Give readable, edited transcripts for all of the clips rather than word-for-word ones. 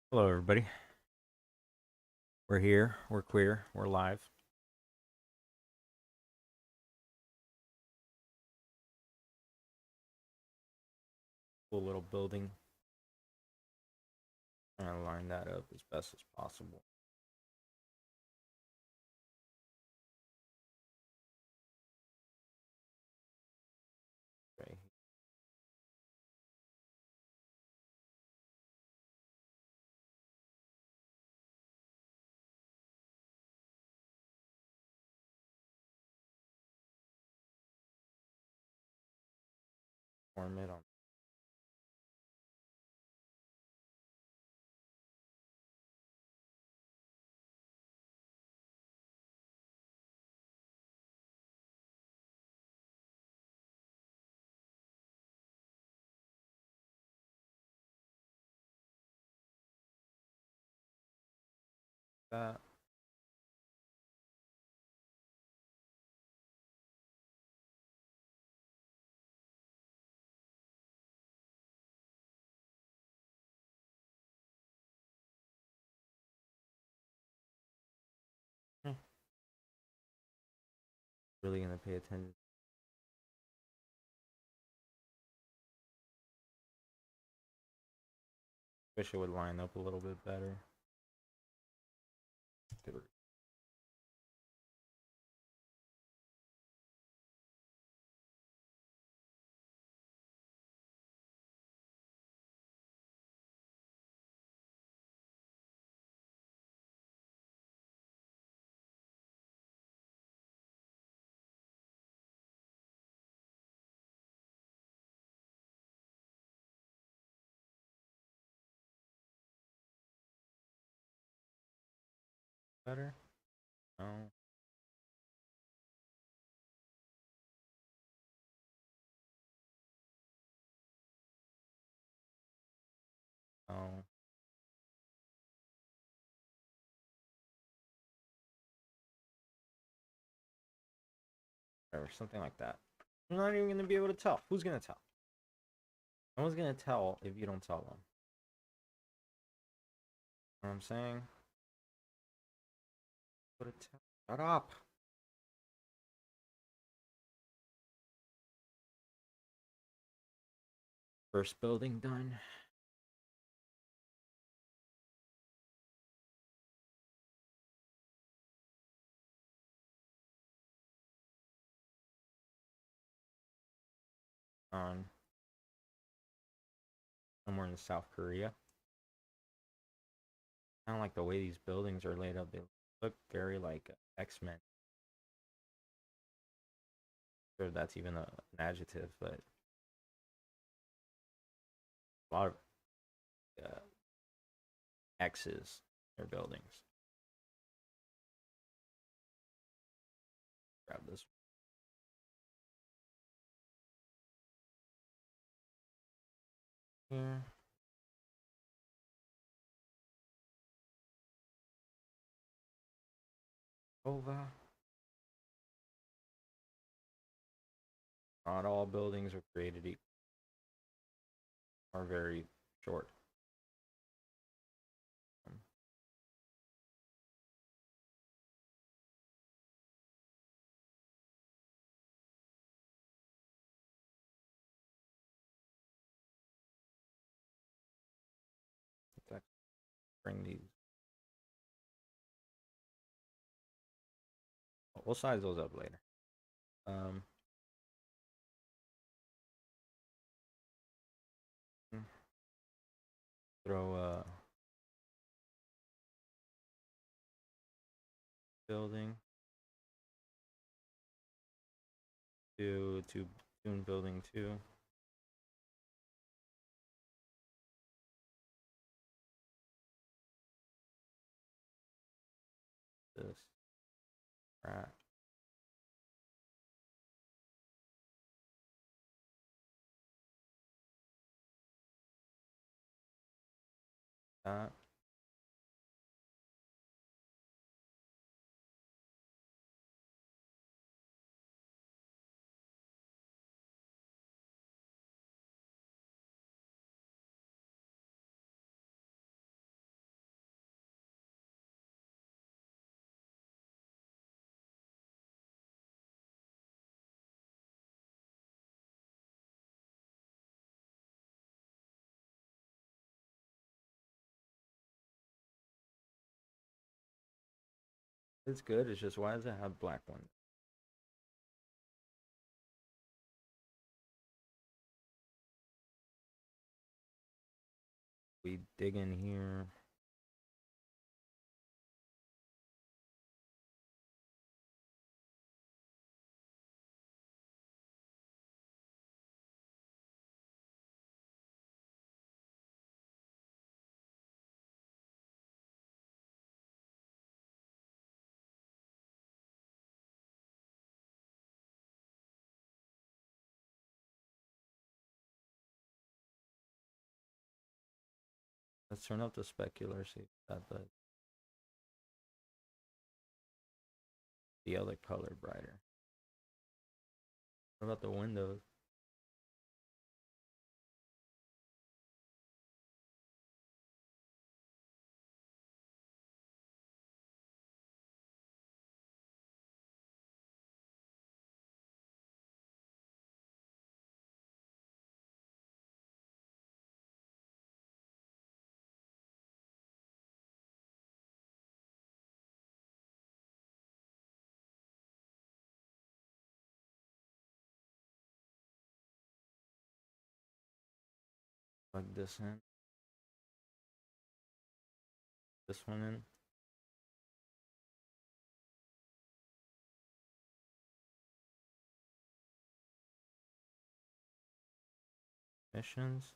Hello, everybody. We're here. We're queer. We're live. Cool little building. Trying to line that up as best as possible. Okay. Form it on that. Hmm. Really gonna pay attention. Wish it would line up a little bit better. Better? No. No. Or something like that. I'm not even gonna be able to tell. Who's gonna tell? No one's gonna tell if you don't tell them. You know what I'm saying? Put a tell. Shut up. First building done. On somewhere in South Korea. I don't like the way these buildings are laid up. They look very like X-Men. Sure, that's even an adjective, but a lot of uh, X's in their buildings. Grab this here. Over. Not all buildings are created equal. Are very short. Let's bring these. We'll size those up later. Um, throw a building to tune building two. This. Right. That. It's good. It's just why does it have black ones? We dig in here. Let's turn up the specular, see if that does the other color brighter. What about the windows? Plug this in. This one in. Missions.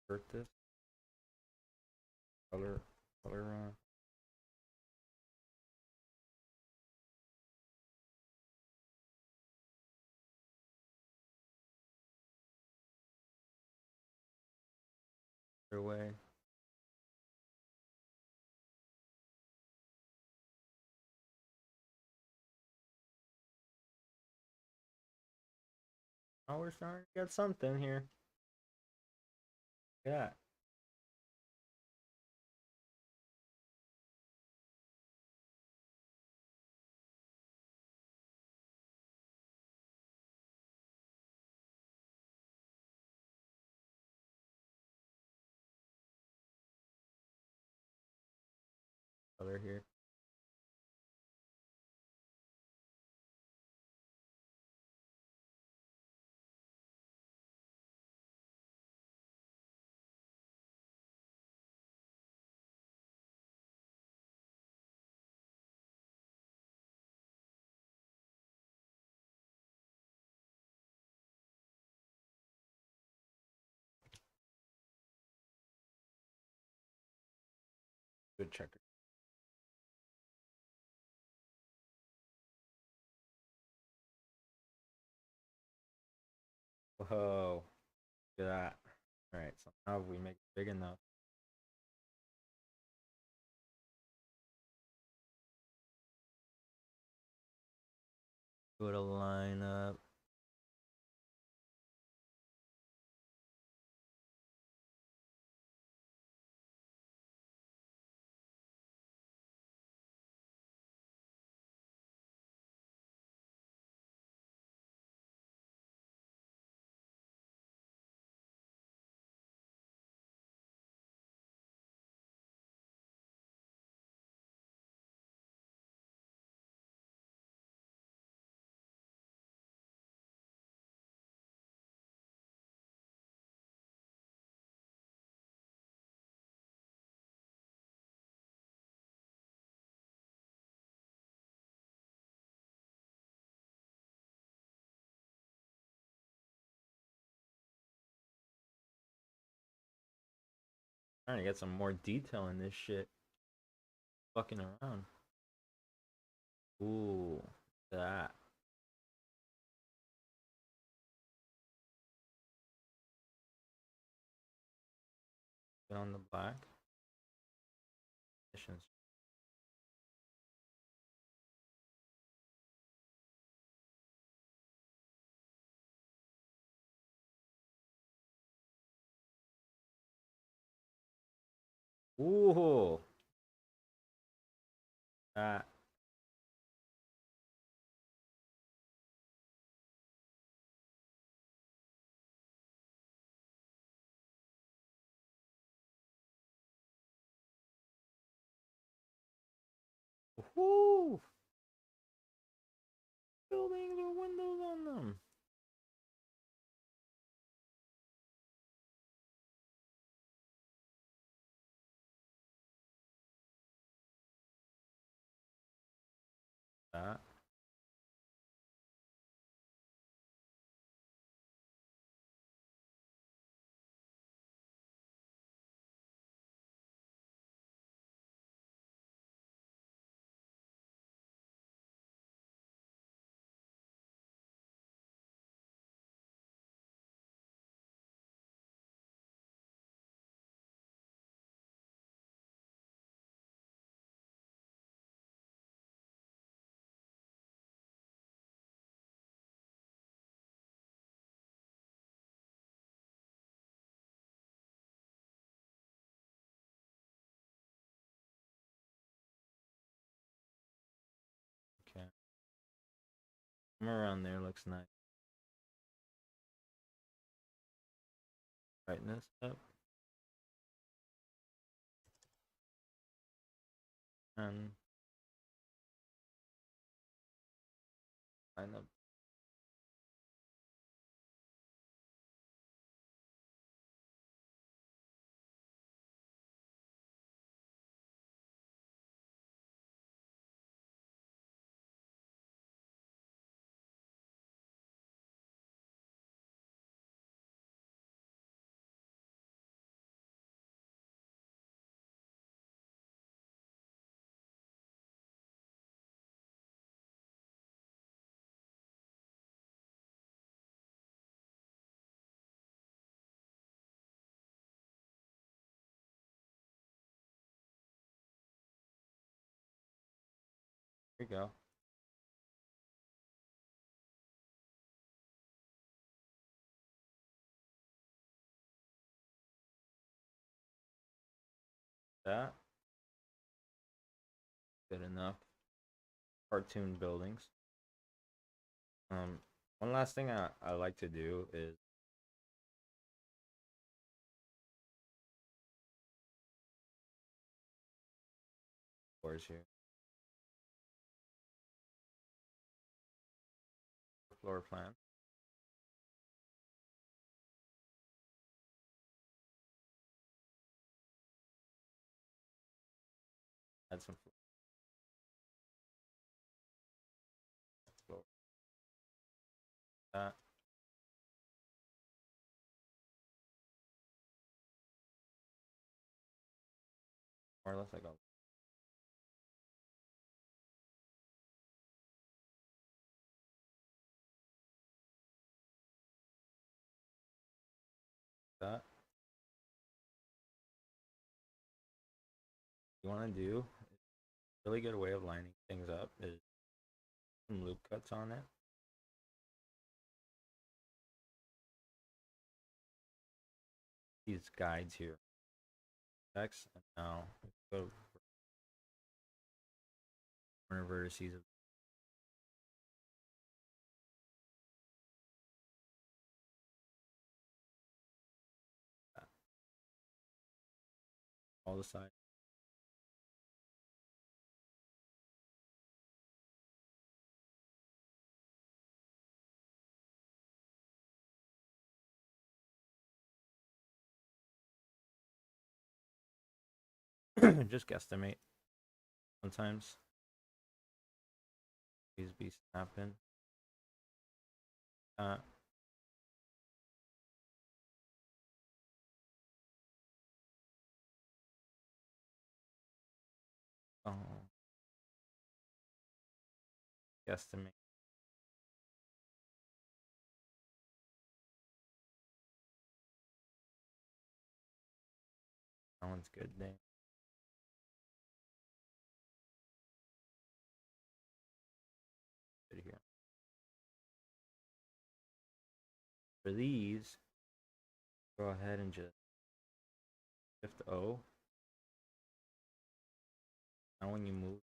Convert this. Color. Other way. Oh, we're starting to get something here. Yeah. Color here. Good checker. Whoa. Look at that. Alright, so now we make it big enough. Go to lineup. Trying to get some more detail in this shit. Fucking around. Ooh, that. Get on the black. Missions. Ooh, that. Somewhere around there looks nice. Brightness up. And line up. Here we go. That good enough. Cartoon buildings. One last thing I like to do is floors here. Floor plan. Add some floor. That. More or less like that. You want to do a really good way of lining things up is some loop cuts on it. These guides here. X and now go corner vertices of that. All the sides. Just guesstimate. Sometimes these be snapping. Uh, oh, guesstimate. That one's good. Dang. Good here. For these, go ahead and just shift O. Now when you move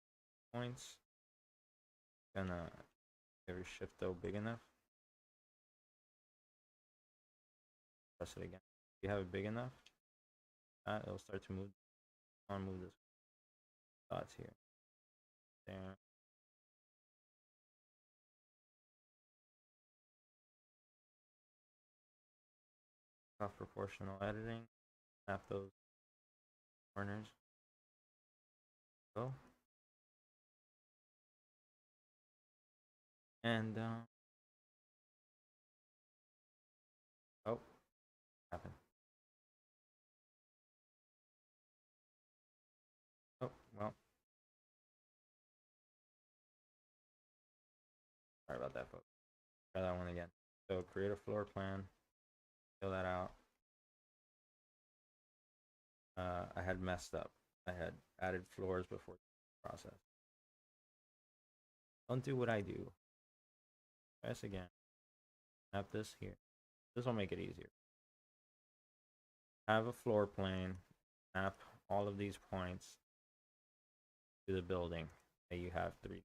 points, gonna ever shift O big enough. Press it again. If you have it big enough, it'll start to move. I want to move this dots here. There. Off proportional editing. Snap those corners. Go. And oh, happened. Oh, well. Sorry about that, folks. Try that one again. So create a floor plan. Fill that out. I had messed up. I had added floors before the process. Don't do what I do. Press again. Snap this here. This will make it easier. Have a floor plane. Snap all of these points to the building that you have 3.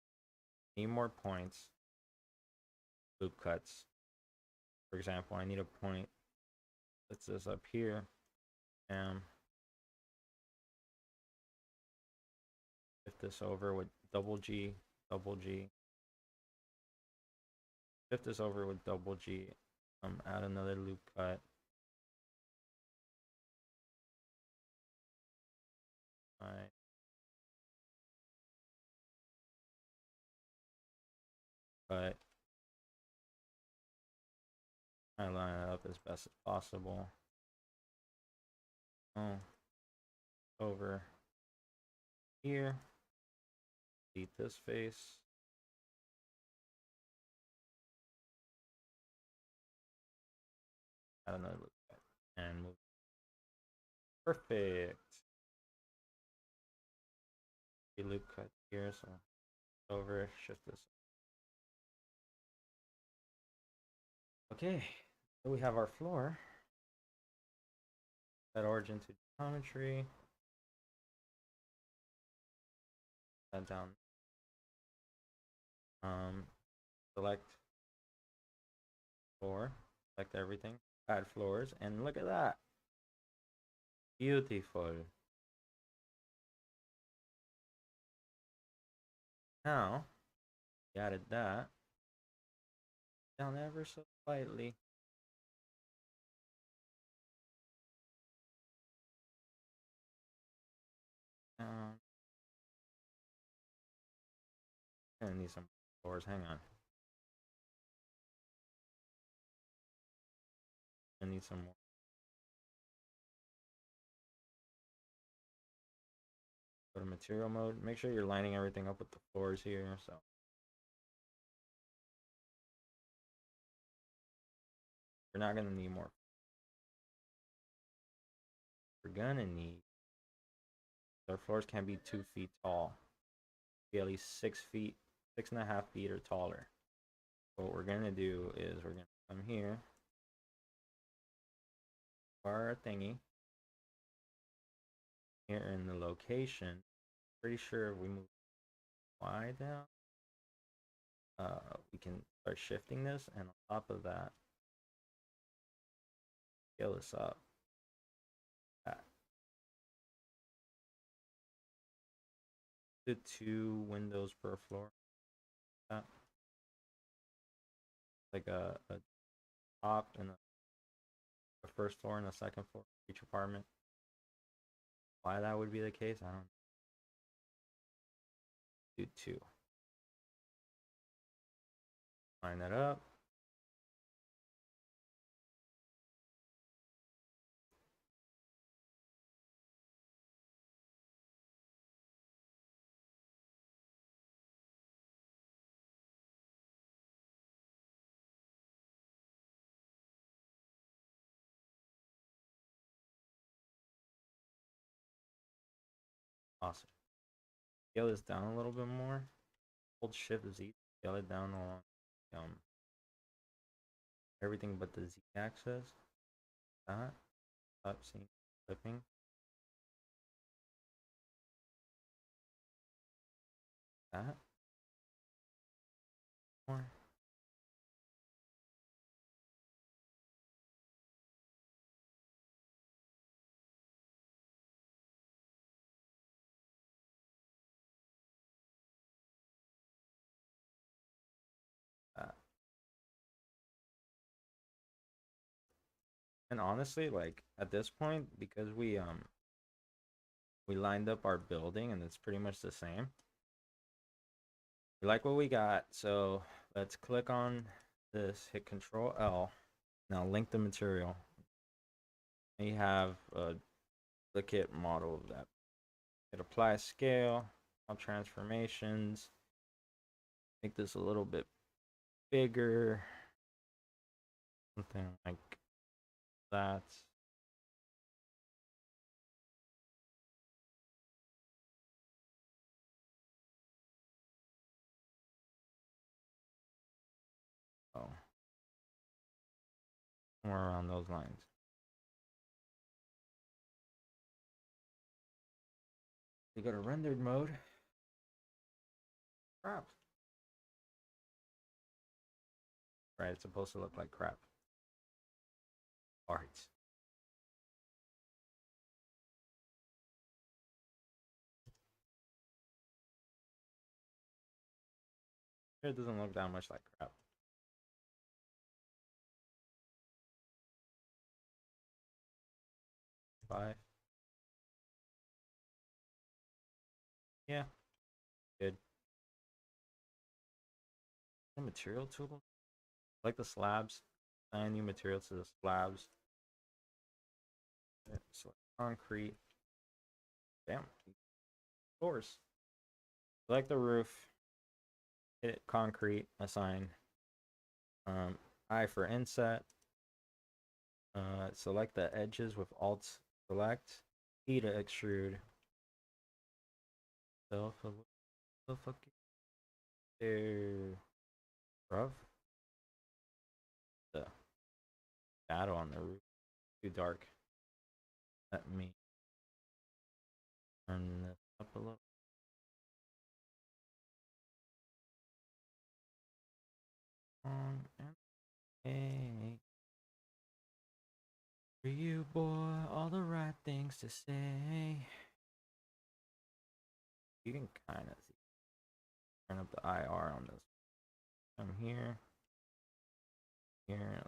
Need more points. loop cuts. For example, I need a point. Let's this up here. Shift this over with double G, double G. Shift this over with double G. Add another loop cut. Alright. But I line it up as best as possible. Oh, over here. Delete this face. Add another loop cut and move. Perfect. Loop cut here, so over, shift this. Okay, so we have our floor. Set origin to geometry. That down. Select floor. Select everything. Add floors, and look at that. Beautiful. Now, we added that down ever so slightly. I need some floors. Hang on. I need some more. Go to material mode. Make sure you're lining everything up with the floors here. So we're not gonna need more. We're gonna need. Our floors can't be 2 feet tall. Be at least 6 feet, 6.5 feet or taller. So what we're gonna do is we're gonna come here. Our thingy. Here in the location. Pretty sure if we move Y down, we can start shifting this, and on top of that, scale this up. The 2 windows per floor. Like a top and a first floor and a second floor each apartment. Why that would be the case, I don't know. Do 2. Line that up. Awesome. Scale this down a little bit more. Hold Shift Z. Scale it down along everything but the Z axis. That. Stop seeing flipping. That. More. That. And honestly, like at this point, because we lined up our building and it's pretty much the same. We like what we got, so let's click on this, hit Control L. Now link the material. And you have a duplicate model of that. Hit apply scale, all transformations. Make this a little bit bigger. Something like that. Oh, somewhere around those lines. We go to rendered mode. Crap. right? It's supposed to look like crap. Art. It doesn't look that much like crap. Five. Yeah, good. The material tool. I like the slabs. Assign new material to the slabs. So concrete. Damn. Floors. Select the roof. Hit it concrete. Assign. I for inset. Select the edges with Alt select. E to extrude. Self. The fuck. Rough. The shadow on the roof. Too dark. Let me turn this up a little. And hey, for you, boy, all the right things to say. You can kind of see. Turn up the IR on this. I'm here. Here.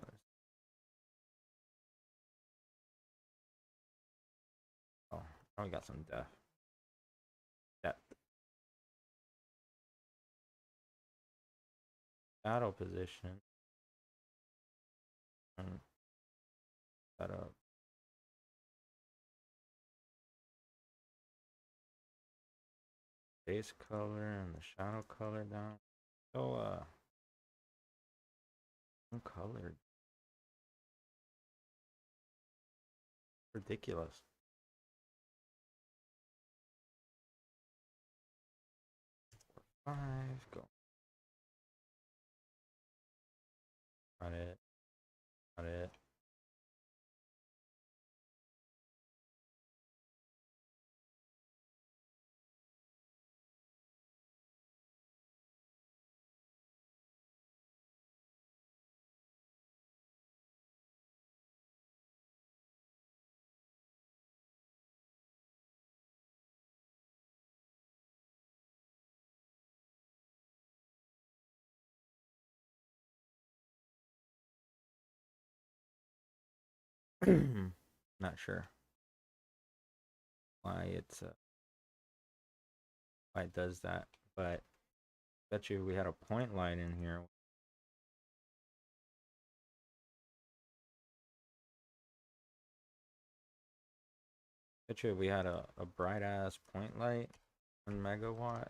Oh, we got some depth. Shadow position. That up. Base color and the shadow color down. So uncolored. Ridiculous. Five. Go. Got it. Got it. Not sure why why it does that, but bet you we had a point light in here. Bet you we had a bright ass point light, 1 megawatt.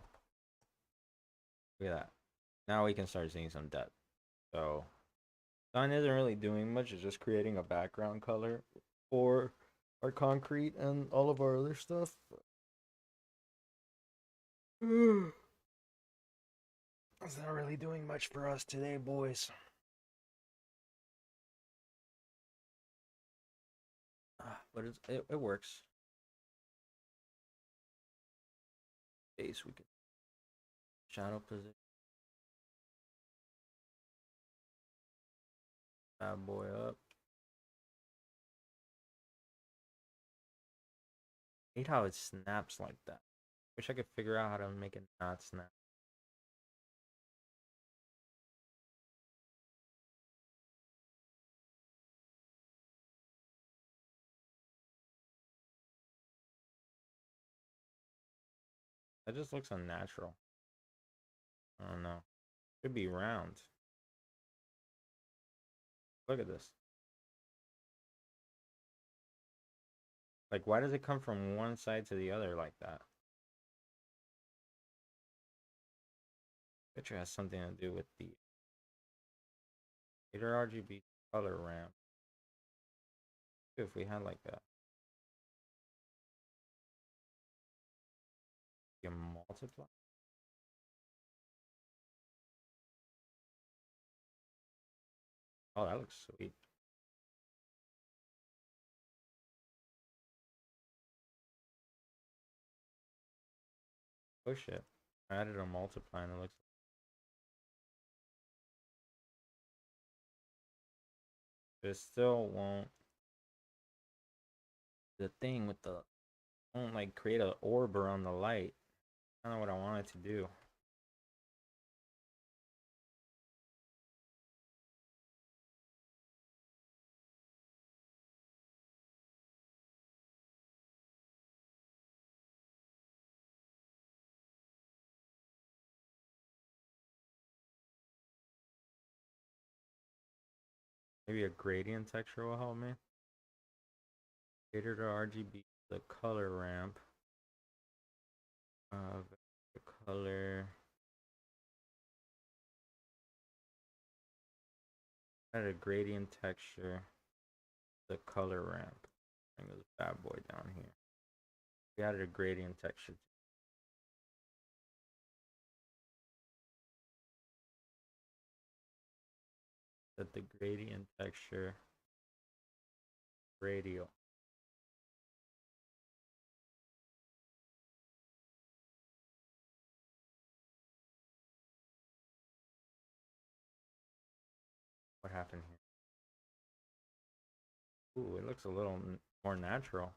Look at that. Now we can start seeing some depth. So sun isn't really doing much, it's just creating a background color for our concrete and all of our other stuff. It's not really doing much for us today, boys. But it works. Base, we can shadow position. Bad boy up. Hate how it snaps like that. Wish I could figure out how to make it not snap. That just looks unnatural. I don't know. Should be round. Look at this. Like, why does it come from one side to the other like that? Bet you has something to do with the either RGB color ramp. If we had like a multiply. Oh, that looks sweet. Push it. I added a multiply and it looks It still won't. The thing with the won't like create an orb around the light. I don't know what I want it to do. Maybe a gradient texture will help me. Cater to RGB, the color ramp of the color. Add a gradient texture, the color ramp. Bring this bad boy down here. We added a gradient texture. Set the gradient texture radial. What happened here? Ooh, it looks a little more natural.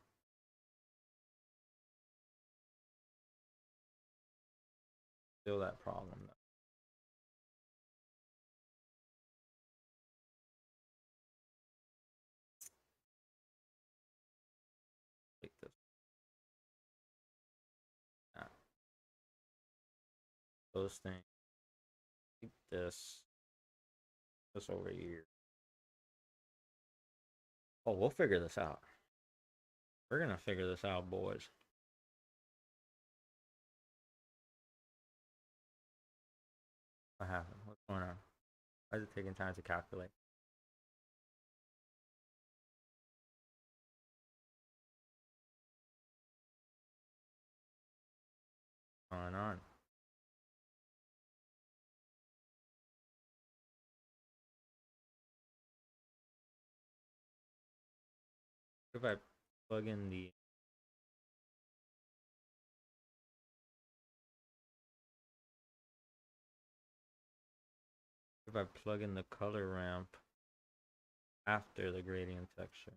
Still that problem though. Like this. Nah. Those things. Keep this over here. Oh, we'll figure this out. We're gonna figure this out, boys. What happened? What's going on? Why is it taking time to calculate? What's going on? What if I plug in the color ramp after the gradient texture?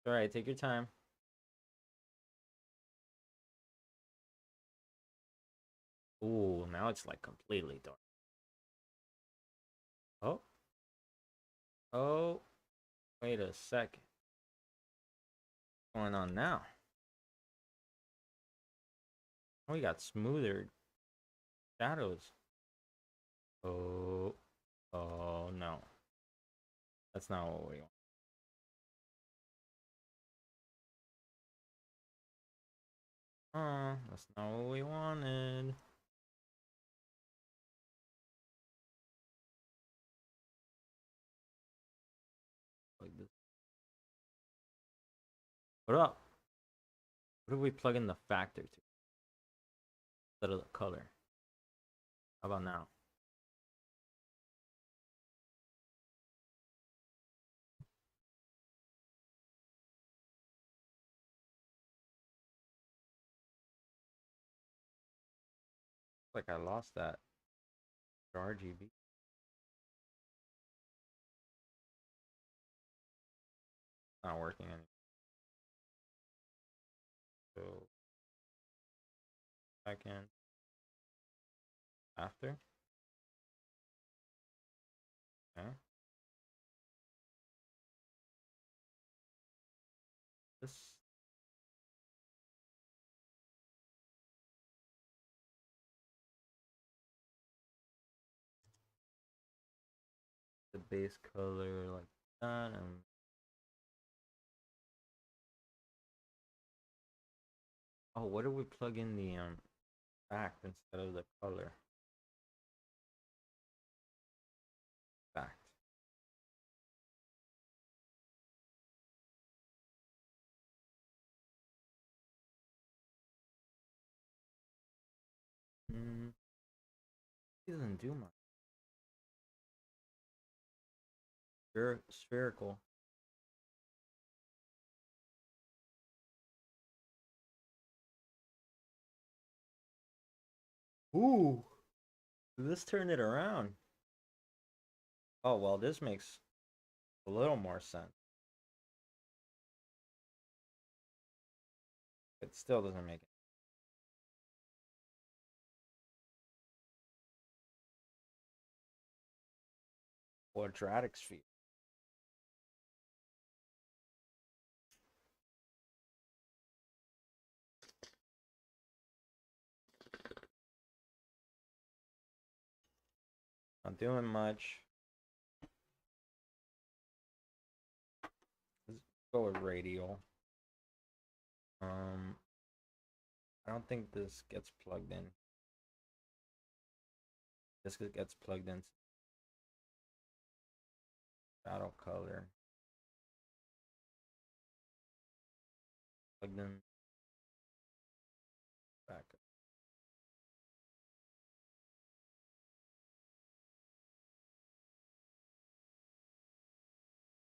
All right, take your time. Ooh, now it's like completely dark. Oh, oh, wait a second. What's going on now? Oh, we got smoother shadows. Oh, oh no. That's not what we want. That's not what we wanted. Like this. What up? What if we plug in the factor to instead of the color? How about now? Like I lost that RGB. Not working anymore. So second after. Okay. This the base color like that and oh, what if we plug in the fact instead of the color? Fact. Mm, it doesn't do much. Spherical. Ooh, this turned it around. Oh, well, this makes a little more sense. It still doesn't make it. Quadratic sphere. Not doing much. Let's go with radial. I don't think this gets plugged in. This gets plugged in. Shadow color. Plugged in. Back up.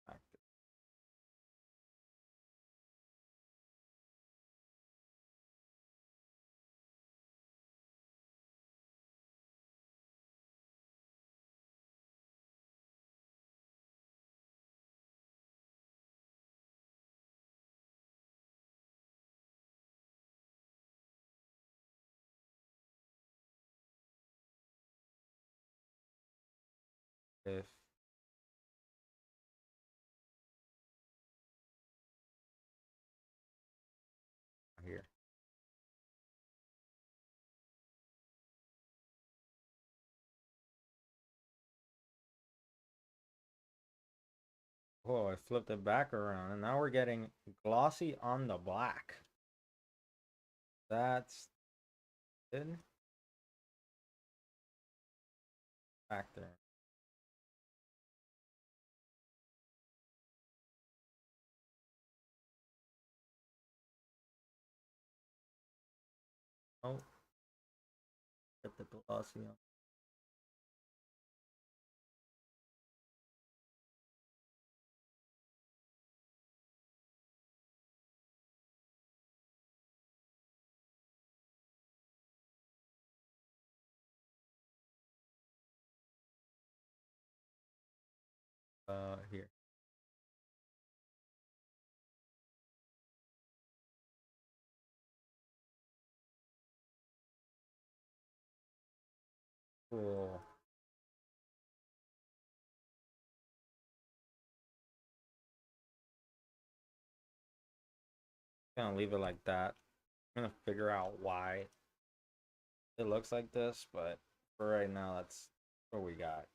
Back up. If here. Oh, I flipped it back around, and now we're getting glossy on the black. That's good. Back there. Oh, get the glossy on. Here. Cool. Gonna leave it like that. I'm gonna figure out why it looks like this, but for right now, that's what we got.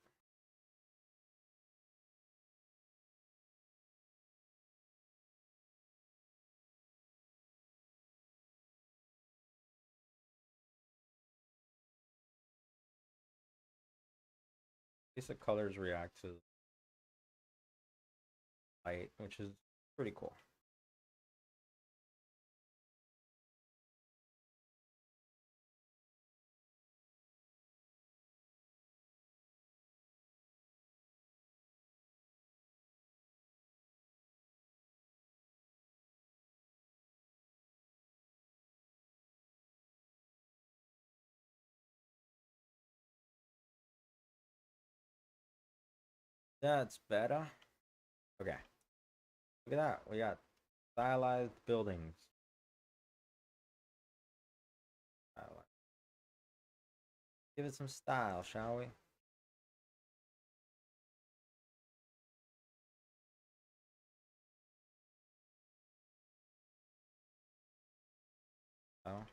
At least the colors react to light, which is pretty cool. That's better. Okay. Look at that. We got stylized buildings. Give it some style, shall we? Oh.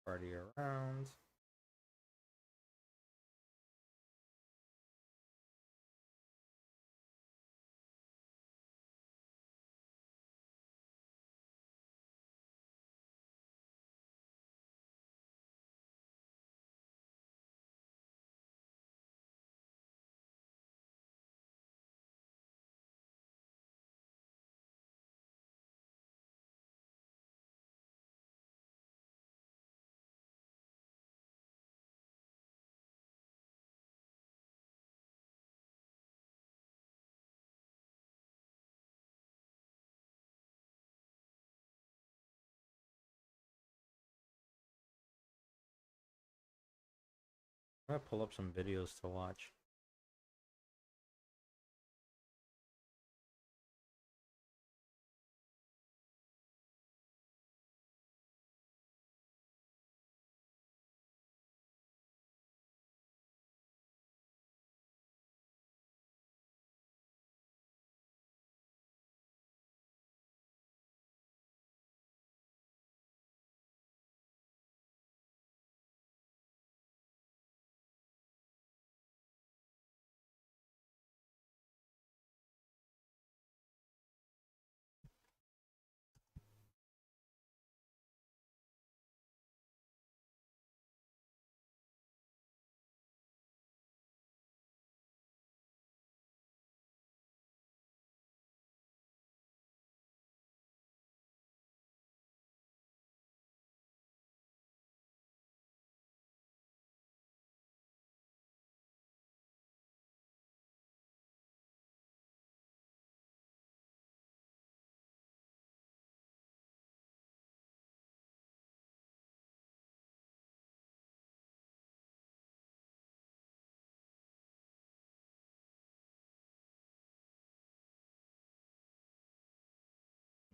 Party around. I'm gonna pull up some videos to watch.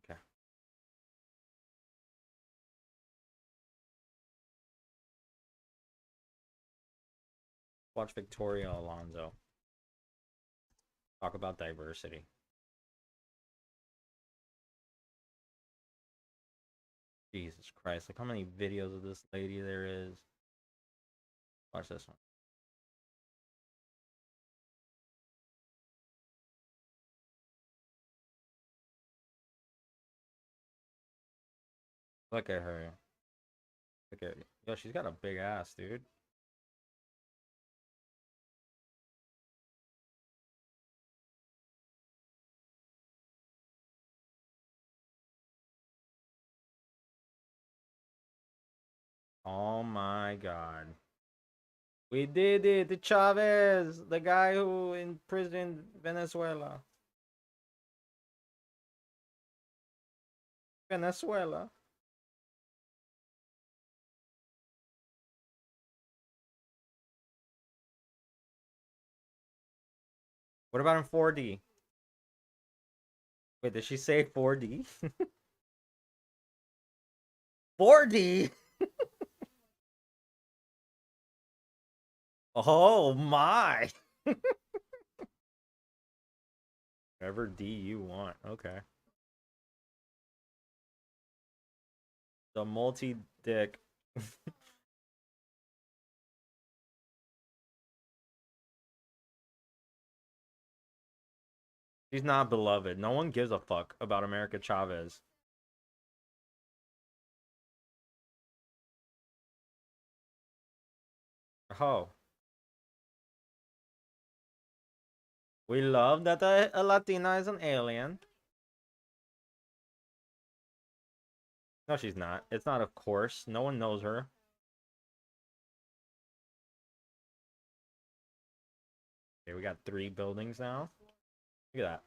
Okay. Watch Victoria Alonso talk about diversity. Jesus Christ! Look how many videos of this lady there is. Watch this one. Look at her. Look at yo. She's got a big ass, dude. Oh my God. We did it. The Chavez, the guy who imprisoned Venezuela. Venezuela. What about in 4D? Wait, did she say 4D? 4D? Oh my. Whatever D you want. Okay. The multi-dick. She's not beloved. No one gives a fuck about America Chavez. Oh. We love that a Latina is an alien. No, she's not. It's not, of course. No one knows her. Okay, we got 3 buildings now. Look at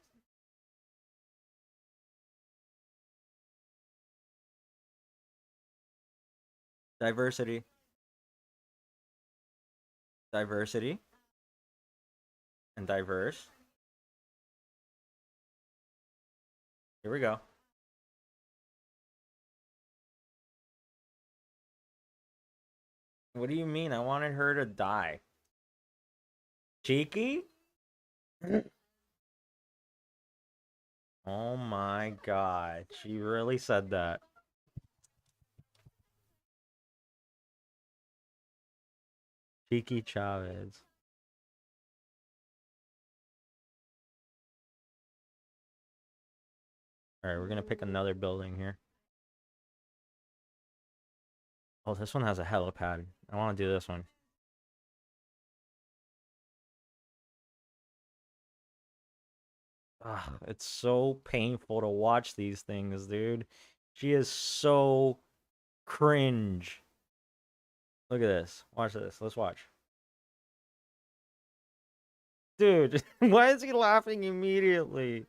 that. Diversity. Diversity. And diverse. Here we go. What do you mean? I wanted her to die. Cheeky? Oh my God. She really said that. Cheeky Chavez. All right, we're gonna pick another building here. Oh, this one has a helipad. I want to do this one. Ugh, it's so painful to watch these things, dude. She is so cringe. Look at this. Watch this. Let's watch. Dude, why is he laughing immediately?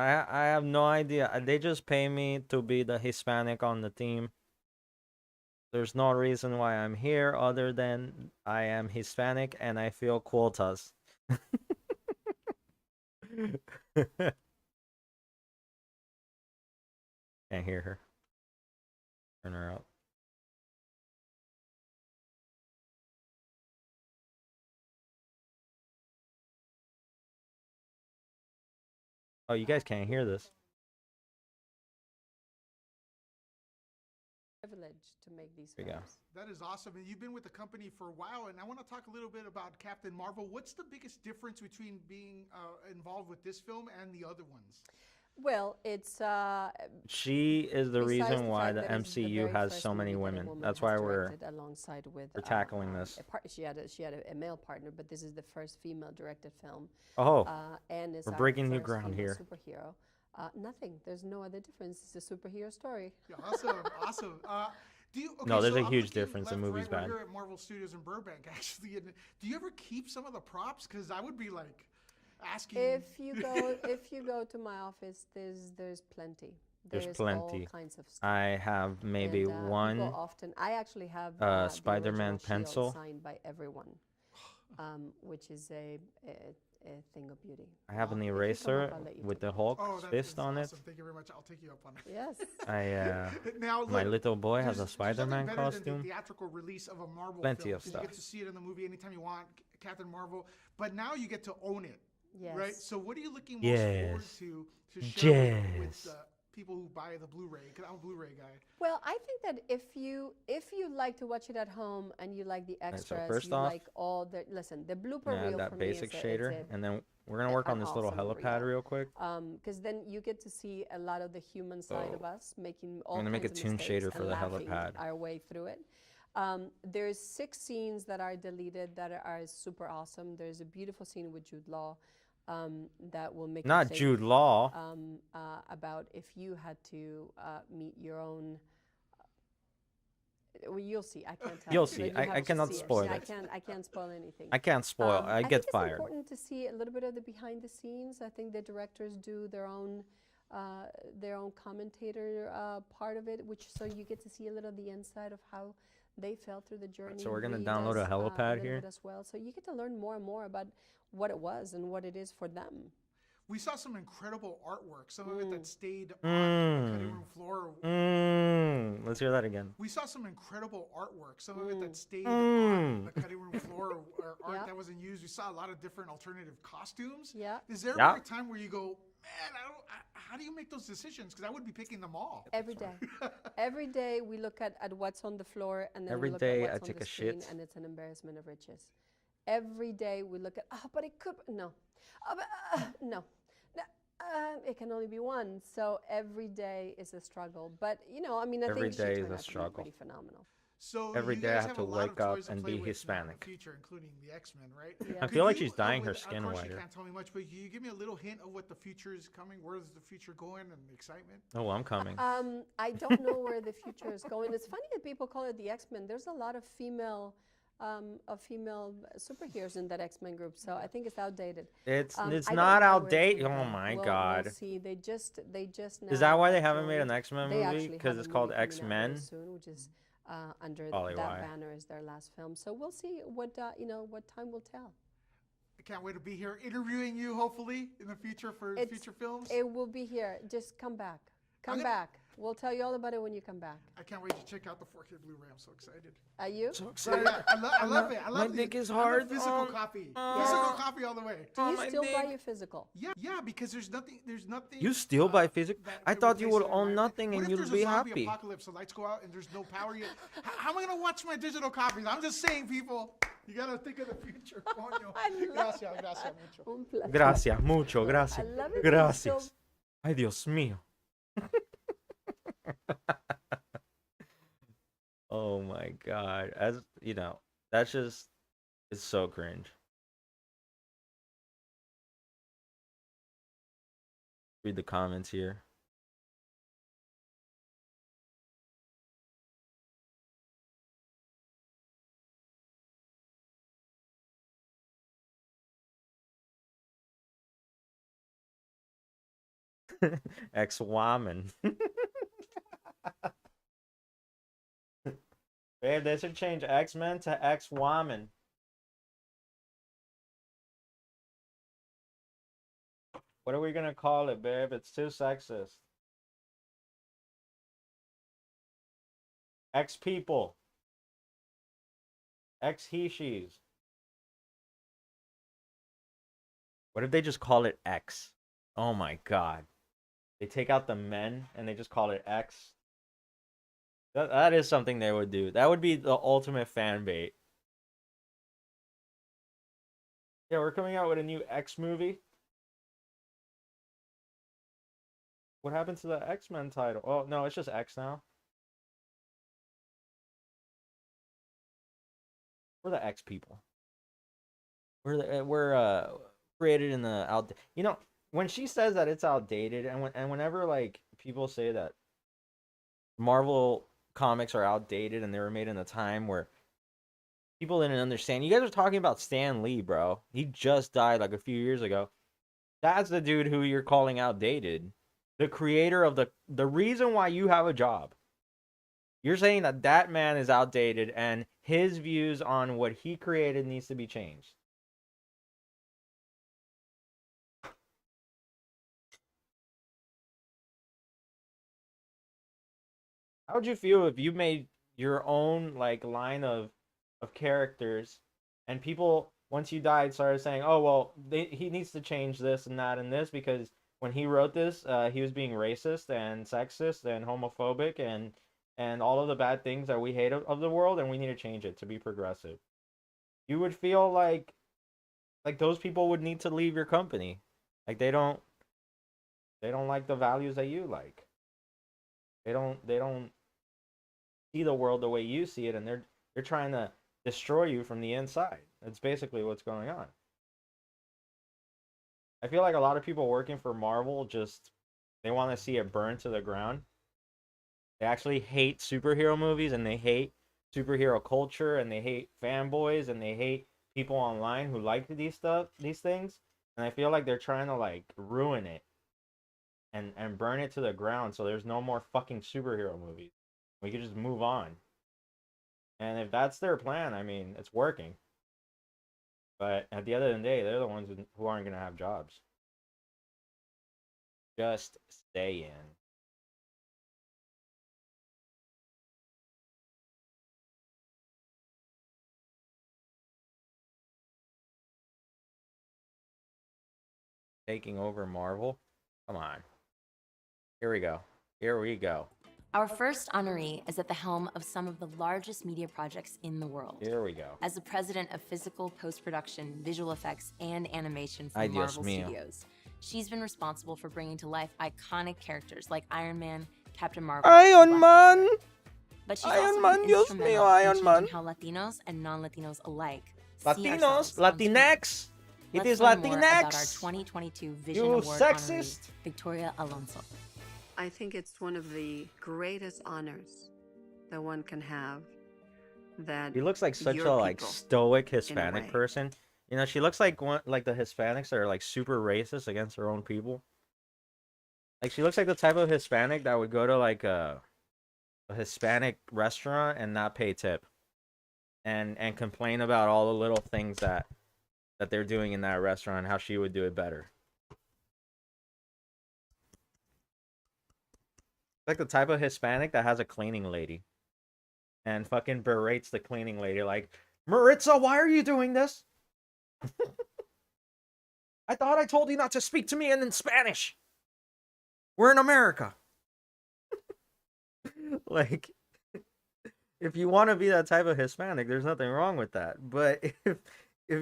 I have no idea. They just pay me to be the Hispanic on the team. There's no reason why I'm here other than I am Hispanic and I feel quotas. Can't hear her. Turn her up. Oh, you guys can't hear this. Privilege to make these There you go. films. That is awesome. And you've been with the company for a while, and I want to talk a little bit about Captain Marvel. What's the biggest difference between being involved with this film and the other ones? Well, it's She is the besides reason the why fact the that it's the MCU very has first so many movie that a women. woman That's has why we're directed alongside with tackling this. she had a male partner, but this is the first female directed film. Oh, And it's we're our breaking new first ground female here. Superhero. Nothing. There's no other difference. It's a superhero story. Yeah, awesome, awesome. Do you, okay, No, there's so a I'm huge looking difference. The left, movie's right, bad. We're here at Marvel Studios in Burbank, actually. And do you ever keep some of the props? Because I would be like asking. If you go to my office, there's plenty. There's All plenty. kinds of stuff. I have maybe And, one people often. I actually have the Spider-Man original shield pencil. signed by everyone, which is a thing of beauty. I have an If you come eraser up, I'll let you with take the Hulk's Oh, that fist is on awesome. it. Thank you very much. I'll take you up on it. Yes. Now, My look, little boy has a there's Spider-Man nothing better than costume. the theatrical release of a Marvel Plenty film, of 'cause stuff. You get to see it in the movie anytime you want, Captain Marvel. But now you get to own it, Yes. right? So what are you looking most forward Yes. to share with Yes. people who buy the Blu-ray? Because I'm a Blu-ray guy. Well, I think that if you like to watch it at home and you like the so extras, first you off, like all the the blooper Yeah, reel that for basic me is shader, and then we're gonna work an on this little awesome helipad reel. real quick. Because then you get to see a lot of the human side of So, us making all I'm gonna make kinds a of tune mistakes shader for and the laughing helipad. our way through it. There's 6 scenes that are deleted that are super awesome. There's a beautiful scene with Jude Law that will make Not you think, Jude Law. about if you had to meet your own. Well, you'll see. I can't tell. You'll you, see. but you I have to cannot see spoil I it. can't spoil anything. I can't spoil. I get think it's fired. important to see a little bit of the behind the scenes. I think the directors do their own commentator part of it, which so you get to see a little of the inside of how they felt through the journey. so we're gonna Reed download a does, helipad little here? bit as well. So you get to learn more and more about what it was and what it is for them. We saw some incredible artwork. Some of it that stayed on the cutting room floor. Let's hear that again. We saw some incredible artwork. Some of it that stayed on the cutting room floor, or art Yeah. that wasn't used. We saw a lot of different alternative costumes. Yeah. Is there Yeah. ever a time where you go, man, how do you make those decisions? Because I would be picking them all. Every day. Every day we look at what's on the floor and then Every we look day at I what's on take the a screen, shit. and it's an embarrassment of riches. Every day we look at, but it could, no. No. It can only be one. So every day is a struggle. But, I mean, I Every think she day turned is a out to be struggle. pretty phenomenal. So Every you day I guys have to a lot wake of up toys to and play be with now in Hispanic. the future, including the X-Men, right? Yeah. I Could feel like you, she's dyeing her of skin course whiter. You can't tell me much, but can you give me a little hint of what the future is coming? Where's the future going and the excitement? Oh, I'm coming. I don't know where the future is going. It's funny that people call it the X-Men. There's a lot of female superheroes in that X-Men group, so I think it's outdated. It's I don't not know where it's outdated. gonna Oh go. my We'll God. see. They just now. Is that why they got haven't made an joined. X-Men They movie? actually Because have it's a called movie coming out very X-Men? soon, which is under Probably that why. banner is their last film. So we'll see what what time will tell. I can't wait to be here interviewing you, hopefully, in the future for future films. It will be here. Just come back. Come back. We'll tell you all about it when you come back. I can't wait to check out the 4K Blu-ray. I'm so excited. Are you? So Yeah, excited. I love it. I love My dick is I'm a hard. physical copy. Yeah. Physical copy all the way. Do you my still buy dick. your physical? Yeah, because there's nothing. You still buy physical? that I can thought you replace would it in own my- nothing What and if you'd there's be a zombie happy. apocalypse, the lights go out and there's no power yet? How am I gonna watch my digital copies? I'm just saying, people. You gotta think of the future. Coño. I love Gracias, gracias mucho. Un placer. Gracias, mucho, gracias. I love it. Gracias. Ay, Dios mío. Oh my God. As you know, that's just, it's so cringe. Read the comments here. Ex-woman. Babe, they should change X-Men to ex-woman. What are we gonna call it, babe? It's too sexist. Ex-people. Ex-he-she's. What if they just call it X? Oh my god. They take out the men and they just call it X. That is something they would do. That would be the ultimate fan bait. Yeah, we're coming out with a new X movie. What happened to the X-Men title? Oh, no, it's just X now. We're the X people. We're created in the out. You know, when she says that it's outdated, and whenever like people say that Marvel comics are outdated and they were made in a time where people didn't understand. You guys are talking about Stan Lee, bro. He just died like a few years ago. That's the dude who you're calling outdated. The creator of the reason why you have a job. You're saying that that man is outdated and his views on what he created needs to be changed. How would you feel if you made your own like line of characters and people once you died started saying, "Oh, well, he needs to change this and that and this because when he wrote this, he was being racist and sexist and homophobic and all of the bad things that we hate of the world and we need to change it to be progressive." You would feel like those people would need to leave your company. Like they don't like the values that you like. They don't see the world the way you see it, and they're trying to destroy you from the inside. That's basically what's going on. I feel like a lot of people working for Marvel just they want to see it burn to the ground. They actually hate superhero movies and they hate superhero culture and they hate fanboys and they hate people online who like these things. And I feel like they're trying to like ruin it and burn it to the ground so there's no more fucking superhero movies. We could just move on. And if that's their plan, I mean, it's working. But at the end of the day, they're the ones who aren't going to have jobs. Just stay in. Taking over Marvel? Come on. Here we go. Here we go. Our first honoree is at the helm of some of the largest media projects in the world. Here we go. As the president of physical post-production, visual effects, and animation for Ay, Dios Marvel mío. Studios, she's been responsible for bringing to life iconic characters like Iron Man, Captain Marvel, Iron and Black Man! Panther. But she's Iron also Man, been Dios instrumental mío, in Iron changing Man. how Latinos and non-Latinos alike see Latinos, ourselves on screen. Latinx. It Let's is learn more about our Latinx. 2022 Vision You Award sexist. honoree, Victoria Alonso. I think it's one of the greatest honors that one can have. That She looks like such your a like people, stoic in a Hispanic way. person. You know, she looks like one like the Hispanics that are like super racist against their own people. Like she looks like the type of Hispanic that would go to like a Hispanic restaurant and not pay tip. And complain about all the little things that they're doing in that restaurant, how she would do it better. Like the type of Hispanic that has a cleaning lady and fucking berates the cleaning lady like, "Maritza, why are you doing this? I thought I told you not to speak to me in Spanish. We're in America." Like, if you want to be that type of Hispanic, there's nothing wrong with that. But if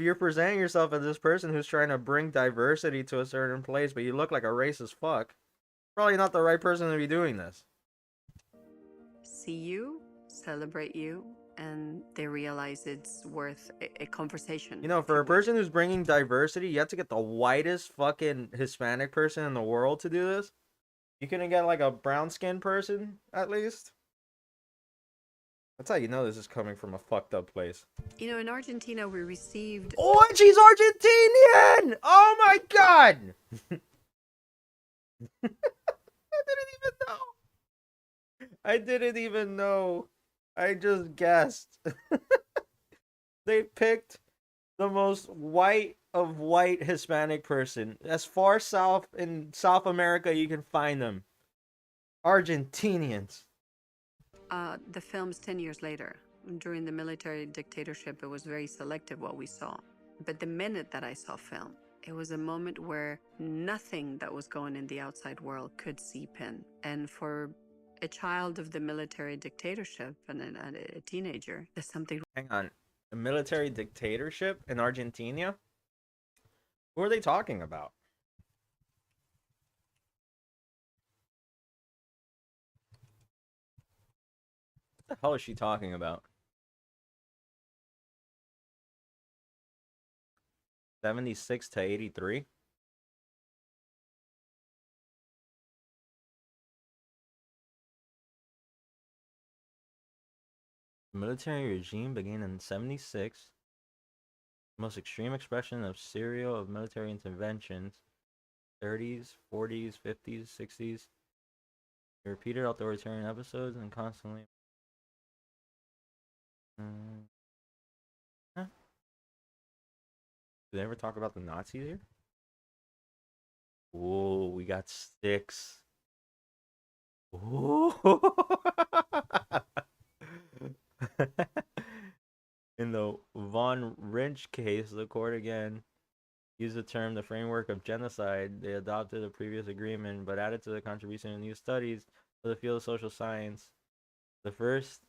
you're presenting yourself as this person who's trying to bring diversity to a certain place, but you look like a racist fuck, probably not the right person to be doing this. See you, celebrate you, and they realize it's worth a conversation. You know, for a person who's bringing diversity, you have to get the whitest fucking Hispanic person in the world to do this. You couldn't get like a brown skinned person at least. That's how you know this is coming from a fucked up place. You know, in Argentina, we received. Oh, and she's Argentinian! Oh my god! I didn't even know. I didn't even know. I just guessed. They picked the most white of white Hispanic person. As far south in South America you can find them. Argentinians. The film's 10 years later. During the military dictatorship, it was very selective what we saw. But the minute that I saw film, it was a moment where nothing that was going in the outside world could seep in. And for a child of the military dictatorship and a teenager, there's something. Hang on. A military dictatorship in Argentina? Who are they talking about? What the hell is she talking about? 76 to 83? The military regime began in 76. The most extreme expression of serial of military interventions. 30s, 40s, 50s, 60s. Repeated authoritarian episodes and constantly. Huh? Did they ever talk about the Nazis here? Whoa, we got six. Ooh. In the Von Rynch case, the court again used the term the framework of genocide. They adopted a previous agreement, but added to the contribution of new studies for the field of social science. The first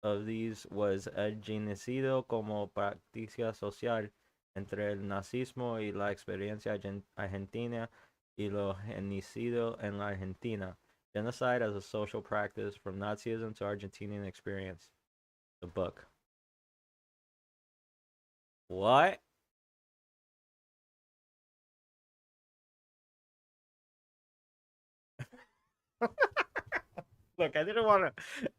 of these was el genocidio como práctica social entre el nazismo y la experiencia argentina y lo genocidio en la Argentina. Genocide as a social practice from Nazism to Argentinian experience. The book. What? Look, I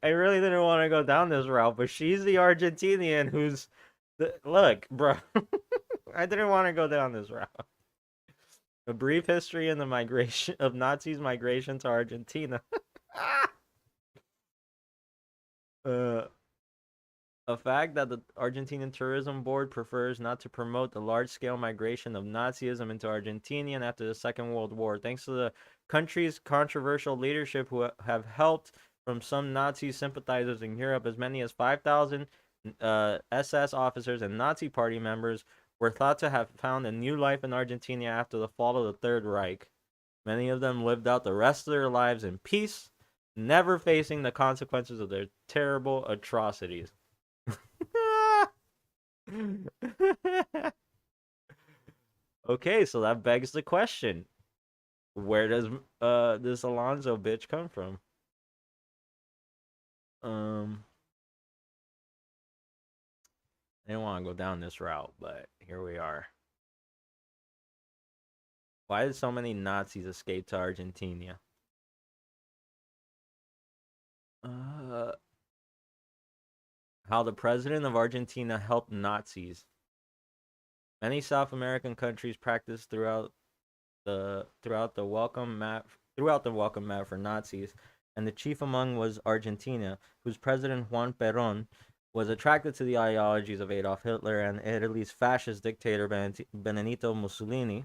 really didn't want to go down this route, but she's the Argentinian who's look, bro. I didn't want to go down this route. A brief history in the migration of Nazis' migration to Argentina. A fact that the Argentinian Tourism Board prefers not to promote the large-scale migration of Nazism into Argentina after the Second World War, thanks to the country's controversial leadership who have helped from some Nazi sympathizers in Europe. As many as 5,000 SS officers and Nazi party members were thought to have found a new life in Argentina after the fall of the Third Reich. Many of them lived out the rest of their lives in peace, never facing the consequences of their terrible atrocities. Okay, so that begs the question. Where does this Alonso bitch come from? I didn't want to go down this route, but here we are. Why did so many Nazis escape to Argentina? How the president of Argentina helped Nazis. Many South American countries practiced throughout the welcome mat for Nazis, and the chief among was Argentina, whose president Juan Perón was attracted to the ideologies of Adolf Hitler and Italy's fascist dictator Benito Mussolini.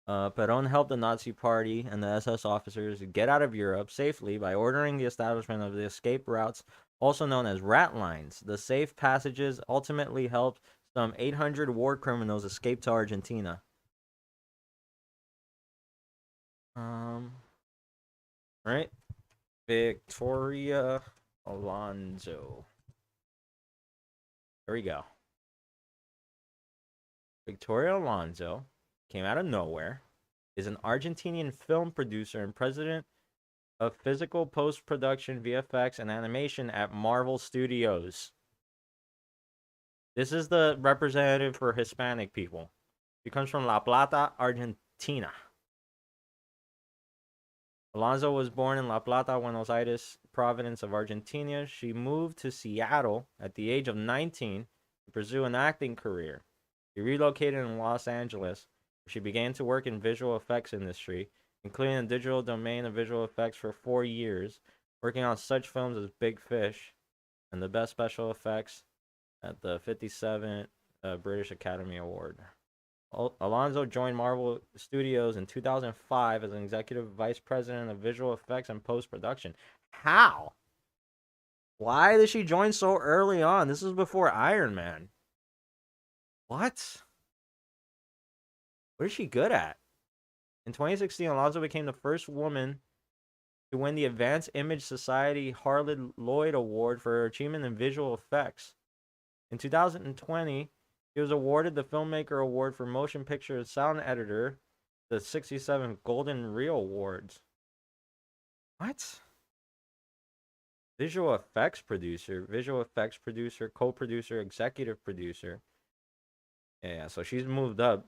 Perón helped the Nazi Party and the SS officers get out of Europe safely by ordering the establishment of the escape routes, also known as rat lines. The safe passages ultimately helped some 800 war criminals escape to Argentina. Right? Victoria Alonso. There we go. Victoria Alonso came out of nowhere, is an Argentinian film producer and president of physical post-production, VFX, and animation at Marvel Studios. This is the representative for Hispanic people. She comes from La Plata, Argentina. Alonso was born in La Plata, Buenos Aires, province of Argentina. She moved to Seattle at the age of 19 to pursue an acting career. She relocated in Los Angeles, where she began to work in visual effects industry including the digital domain of visual effects for 4 years, working on such films as Big Fish and the Best Special Effects at the 57th British Academy Award. Alonso joined Marvel Studios in 2005 as an executive vice president of visual effects and post-production. How? Why did she join so early on? This was before Iron Man. What? What is she good at? In 2016, Alonso became the first woman to win the Advanced Image Society Harlan Lloyd Award for her achievement in visual effects. In 2020, he was awarded the Filmmaker Award for Motion Picture Sound Editor, the 67th Golden Reel Awards. What? Visual effects producer, co-producer, executive producer. Yeah, so she's moved up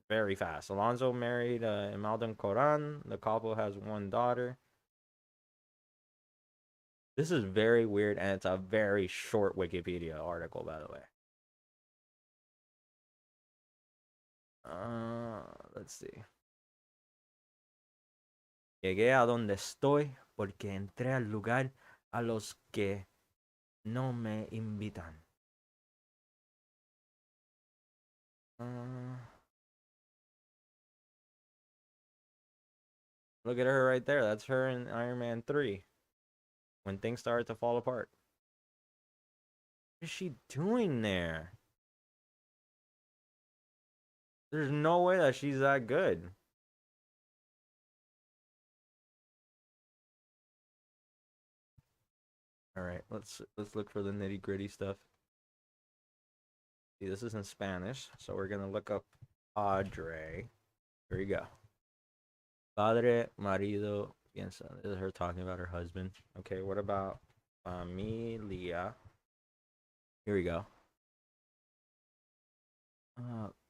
very fast. Alonso married Imelda Coran. The couple has one daughter. This is very weird, and it's a very short Wikipedia article, by the way. Let's see. Llegué a donde estoy porque entré al lugar a los que no me invitan. Look at her right there. That's her in Iron Man 3. When things started to fall apart. What is she doing there? There's no way that she's that good. All right, let's look for the nitty-gritty stuff. See, this is in Spanish, so we're gonna look up Padre. Here we go. Padre, marido, piensa. This is her talking about her husband. Okay, what about familia? Here we go.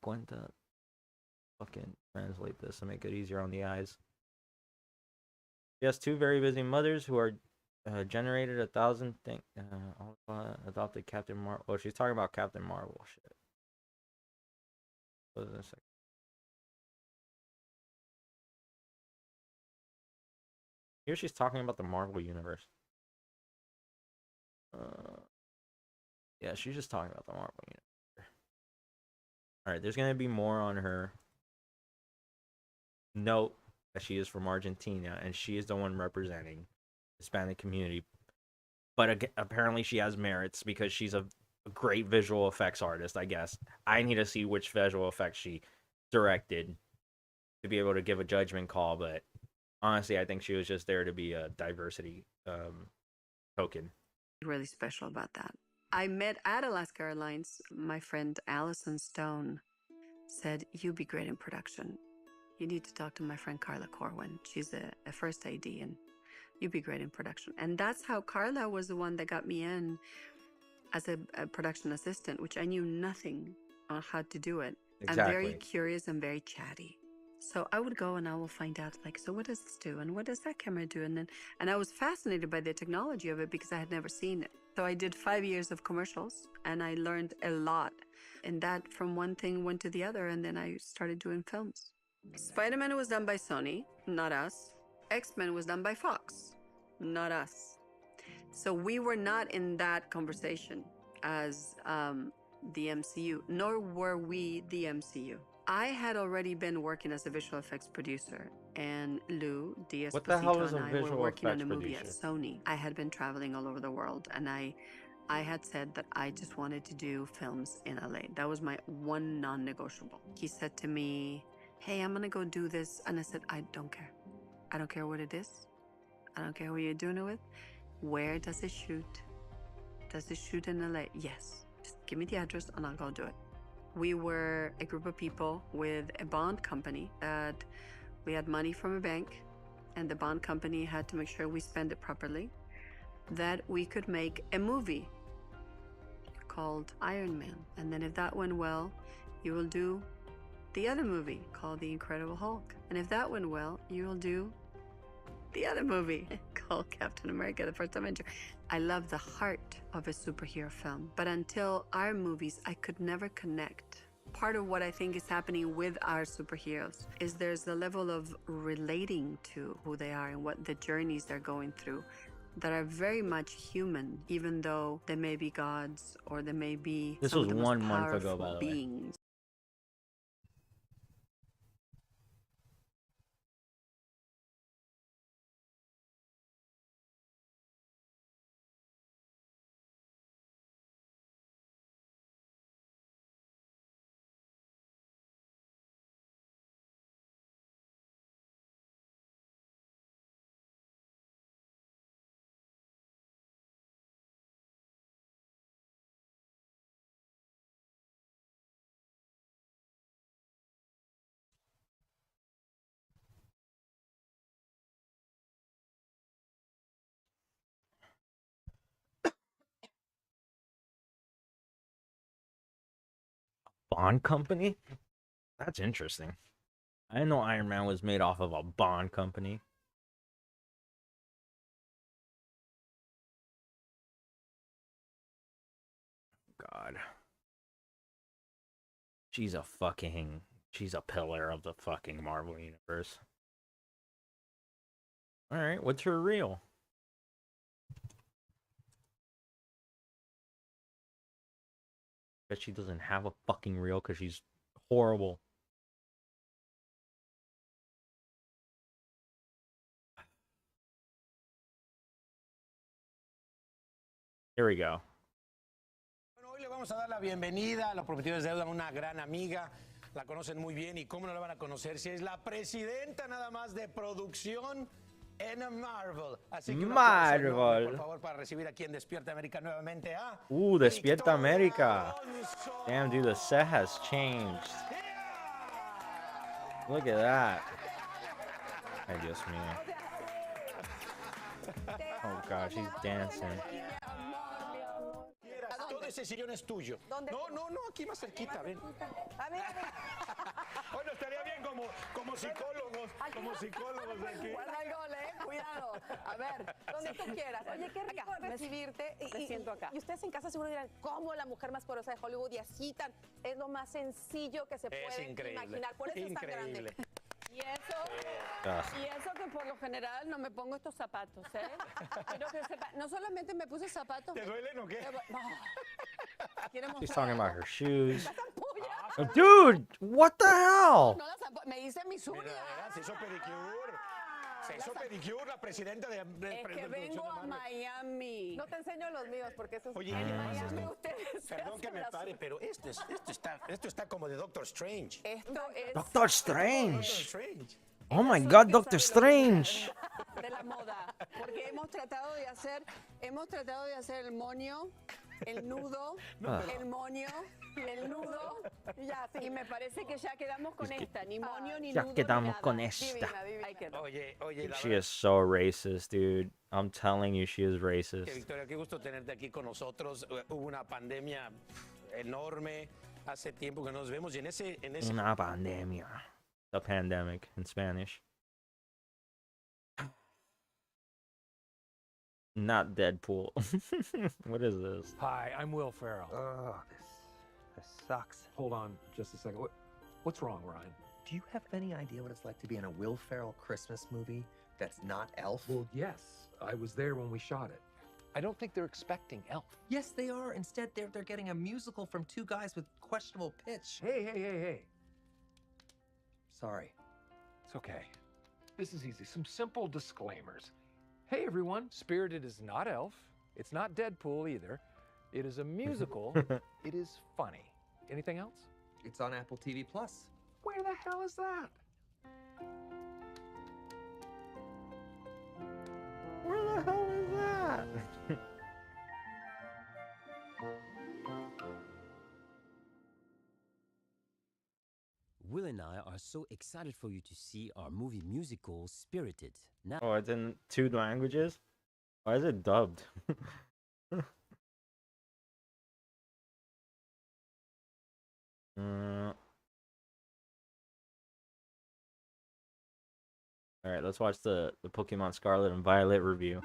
Cuenta. Fucking translate this to make it easier on the eyes. She has two very busy mothers who are generated 1,000 things. Adopted Captain Marvel. Oh, she's talking about Captain Marvel. Shit. What is this? Here she's talking about the Marvel universe. Yeah, she's just talking about the Marvel universe. Alright, there's gonna be more on her. Note that she is from Argentina and she is the one representing the Hispanic community. But apparently she has merits because she's a great visual effects artist, I guess. I need to see which visual effects she directed to be able to give a judgment call, but honestly, I think she was just there to be a diversity token. Really special about that. I met at Alaska Airlines, my friend Allison Stone said, "You'd be great in production. You need to talk to my friend Carla Corwin. She's a first AD and you'd be great in production." And that's how Carla was the one that got me in as a production assistant, which I knew nothing on how to do it. Exactly. I'm very curious and very chatty. So I would go and I will find out, like, so what does this do? And what does that camera do? And I was fascinated by the technology of it because I had never seen it. So I did 5 years of commercials and I learned a lot. And that from one thing went to the other. And then I started doing films. Spider-Man was done by Sony, not us. X-Men was done by Fox, not us. So we were not in that conversation as the MCU, nor were we the MCU. I had already been working as a visual effects producer, and Lou Diaz What the hell is a and I were visual working on a effects movie at producer? Sony. I had been traveling all over the world, and I had said that I just wanted to do films in LA. That was my one non-negotiable. He said to me, "Hey, I'm gonna go do this," and I said, "I don't care. I don't care what it is. I don't care who you're doing it with. Where does it shoot? Does it shoot in LA? Yes. Just give me the address and I'll go do it." We were a group of people with a bond company that we had money from a bank, and the bond company had to make sure we spend it properly, that we could make a movie called Iron Man. And then if that went well, you will do the other movie called The Incredible Hulk. And if that went well, you will do the other movie called Captain America, the First Avenger. I love the heart of a superhero film, but until our movies, I could never connect Part of what I think is happening with our superheroes is there's a level of relating to who they are and what the journeys they're going through that are very much human, even though they may be gods or they may be This some was of the most 1 month ago, powerful by the way. beings. Bond company? That's interesting. I didn't know Iron Man was made off of a bond company. God. She's a pillar of the fucking Marvel universe. Alright, what's her reel? Bet she doesn't have a fucking reel because she's horrible. Here we go. Bueno, hoy le vamos a dar la bienvenida, lo prometido es deuda, a una gran amiga, la conocen muy bien y cómo no la van a conocer si es la presidenta nada más de producción en Marvel. Así que un aplauso enorme, por favor, para recibir aquí en Despierta América nuevamente a Despierta Victoria América. Alonso. Damn, dude, the set has changed. Look at that. Ay, Dios mío. Oh god, she's dancing. Todo ese sillón es tuyo. No, aquí más cerquita, ven. Bueno, estaría bien como psicólogos aquí. Guarda el gol, cuidado. A ver, donde tú quieras. Oye, qué rico recibirte. Me siento acá. Y ustedes en casa seguro dirán, ¿cómo la mujer más poderosa de Hollywood y así tan? Es lo más sencillo que se puede imaginar. Por eso es tan grande. Y eso que por lo general no me pongo estos zapatos, ¿eh? Quiero que sepa, no solamente me puse zapatos. ¿Te duelen o qué? Quiero She's mostrar. talking about her shoes. ¿Las ampollas? Oh, dude, what the hell? No, me hice mis uñas. Mira, se hizo pedicure. Se hizo pedicure la presidenta de Es que vengo a Miami. No te enseño los míos porque esos Oye, En además Miami ustedes se perdón que hacen me las pare, pero esto está como de Doctor Strange. Esto es Doctor Doctor Strange. Strange. Oh my Eso god, que Doctor sabe lo que Strange. es de la moda, porque hemos tratado de hacer el moño, el nudo, el moño, el nudo, y ya, y me parece que ya quedamos con esta, ni moño ni Ya nudo. quedamos ni nada. con esta. Divina, divina. Ahí quedó. Oye, la She verdad is so racist, dude. I'm telling you, she is que racist. Victoria, qué gusto tenerte aquí con nosotros. Hubo una pandemia enorme hace tiempo que no nos vemos y en ese Una pandemia. The pandemic in Spanish. Not Deadpool. What is this? Hi, I'm Will Ferrell. Oh, this sucks. Hold on just a second. What's wrong, Ryan? Do you have any idea what it's like to be in a Will Ferrell Christmas movie that's not Elf? Well, yes, I was there when we shot it. I don't think they're expecting Elf. Yes, they are. Instead, they're getting a musical from two guys with questionable pitch. Hey. Sorry. It's okay. This is easy. Some simple disclaimers. Hey, everyone. Spirited is not Elf. It's not Deadpool either. It is a musical. It is funny. Anything else? It's on Apple TV Plus. Where the hell is that? Where the hell is that? Will and I are so excited for you to see our movie musical Spirited. Now, Oh, it's in 2 languages? Why is it dubbed? Alright, let's watch the Pokemon Scarlet and Violet review.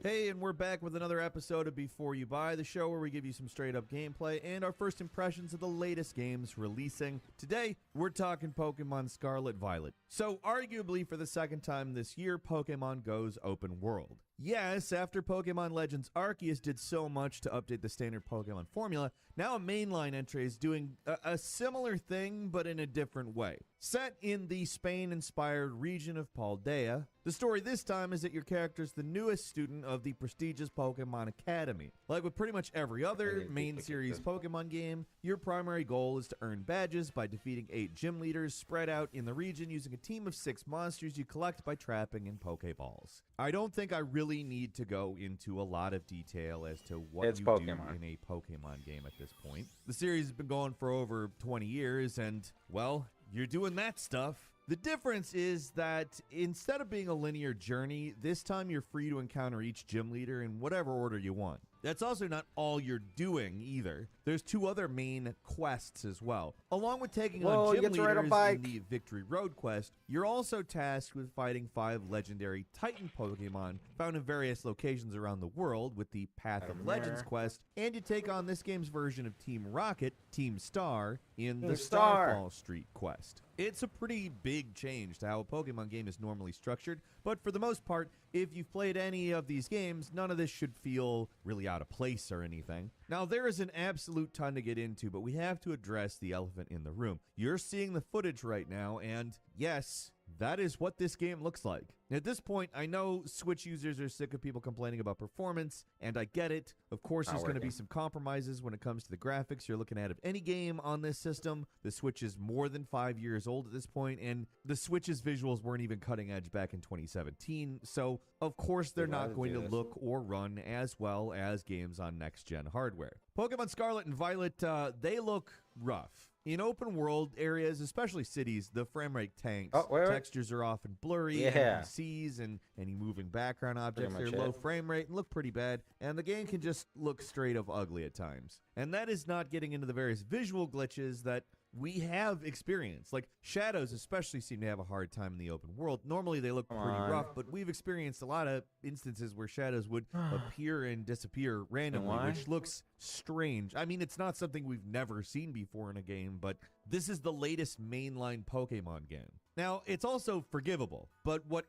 Hey, and we're back with another episode of Before You Buy, the show where we give you some straight up gameplay and our first impressions of the latest games releasing. Today, we're talking Pokemon Scarlet Violet. So, arguably for the second time this year, Pokemon Go's open world. Yes, after Pokemon Legends Arceus did so much to update the standard Pokemon formula, now a mainline entry is doing a similar thing, but in a different way. Set in the Spain-inspired region of Paldea, the story this time is that your character is the newest student of the prestigious Pokemon Academy. Like with pretty much every other main series Pokemon game, your primary goal is to earn badges by defeating 8 gym leaders spread out in the region using a team of 6 monsters you collect by trapping in Pokeballs. I don't think I really need to go into a lot of detail as to what you do in a Pokemon game at this point. The series has been going for over 20 years and, well, you're doing that stuff. The difference is that instead of being a linear journey, this time you're free to encounter each gym leader in whatever order you want. That's also not all you're doing either. There's 2 other main quests as well. Along with taking on gym leaders in the Victory Road quest, you're also tasked with fighting 5 legendary Titan Pokemon found in various locations around the world with the Path of Legends quest, and you take on this game's version of Team Rocket, Team Star, in the Starfall Street quest. It's a pretty big change to how a Pokemon game is normally structured, but for the most part, if you've played any of these games, none of this should feel really out of place or anything. Now, there is an absolute ton to get into, but we have to address the elephant in the room. You're seeing the footage right now, and yes, that is what this game looks like. At this point, I know Switch users are sick of people complaining about performance, and I get it. Of course, there's going to be some compromises when it comes to the graphics you're looking at of any game on this system. The Switch is more than 5 years old at this point, and the Switch's visuals weren't even cutting edge back in 2017, so of course they're not going to look or run as well as games on next-gen hardware. Pokemon Scarlet and Violet, they look rough. In open world areas, especially cities, the frame rate tanks. Textures are often blurry, NPCs and any moving background objects are low frame rate and look pretty bad, and the game can just look straight up ugly at times. And that is not getting into the various visual glitches that we have experienced. Like, shadows especially seem to have a hard time in the open world. Normally they look pretty rough, but we've experienced a lot of instances where shadows would appear and disappear randomly, which looks strange. I mean, it's not something we've never seen before in a game, but this is the latest mainline Pokemon game. Now, it's also forgivable, but what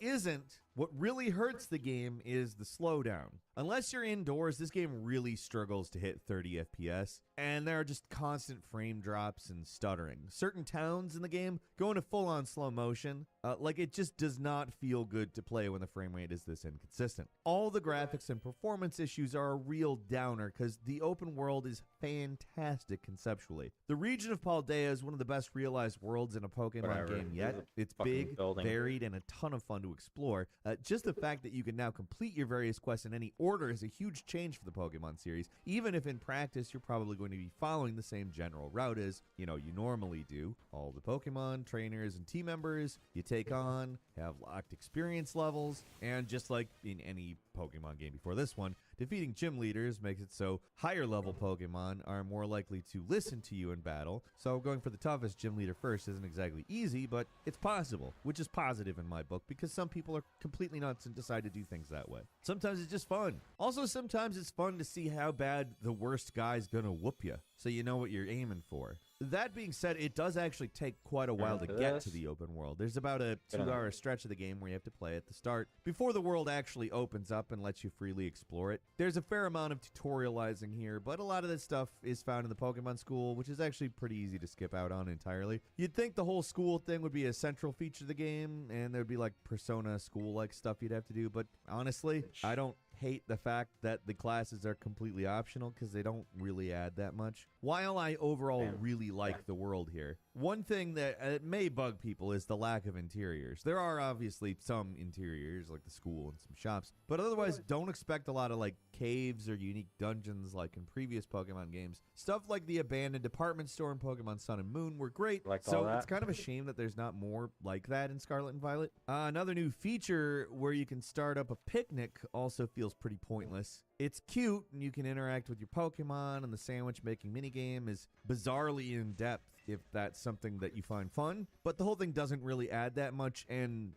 really hurts the game is the slowdown. Unless you're indoors, this game really struggles to hit 30 FPS, and there are just constant frame drops and stuttering. Certain towns in the game go into full-on slow motion. Like, it just does not feel good to play when the frame rate is this inconsistent. All the graphics and performance issues are a real downer because the open world is fantastic conceptually. The region of Paldea is one of the best realized worlds in a Pokemon game yet. It's big, varied, and a ton of fun to explore. Just the fact that you can now complete your various quests in any order is a huge change for the Pokemon series, even if in practice you're probably going to be following the same general route as, you normally do. All the Pokemon, trainers, and team members you take on have locked experience levels, and just like in any Pokemon game before this one, defeating gym leaders makes it so higher level Pokemon are more likely to listen to you in battle, so going for the toughest gym leader first isn't exactly easy, but it's possible, which is positive in my book because some people are completely nuts and decide to do things that way. Sometimes it's just fun. Also, sometimes it's fun to see how bad the worst guy's gonna whoop you, so you know what you're aiming for. That being said, it does actually take quite a while to get to the open world. There's about a 2-hour stretch of the game where you have to play at the start before the world actually opens up and lets you freely explore it. There's a fair amount of tutorializing here, but a lot of this stuff is found in the Pokemon School, which is actually pretty easy to skip out on entirely. You'd think the whole school thing would be a central feature of the game, and there'd be like Persona School-like stuff you'd have to do, but honestly, I don't hate the fact that the classes are completely optional because they don't really add that much. While I overall really like the world here, one thing that may bug people is the lack of interiors. There are obviously some interiors like the school and some shops, but otherwise don't expect a lot of like caves or unique dungeons like in previous Pokemon games. Stuff like the abandoned department store in Pokemon Sun and Moon were great, so it's kind of a shame that there's not more like that in Scarlet and Violet. Another new feature where you can start up a picnic also feels pretty pointless. It's cute and you can interact with your Pokemon, and the sandwich making minigame is bizarrely in depth if that's something that you find fun, but the whole thing doesn't really add that much, and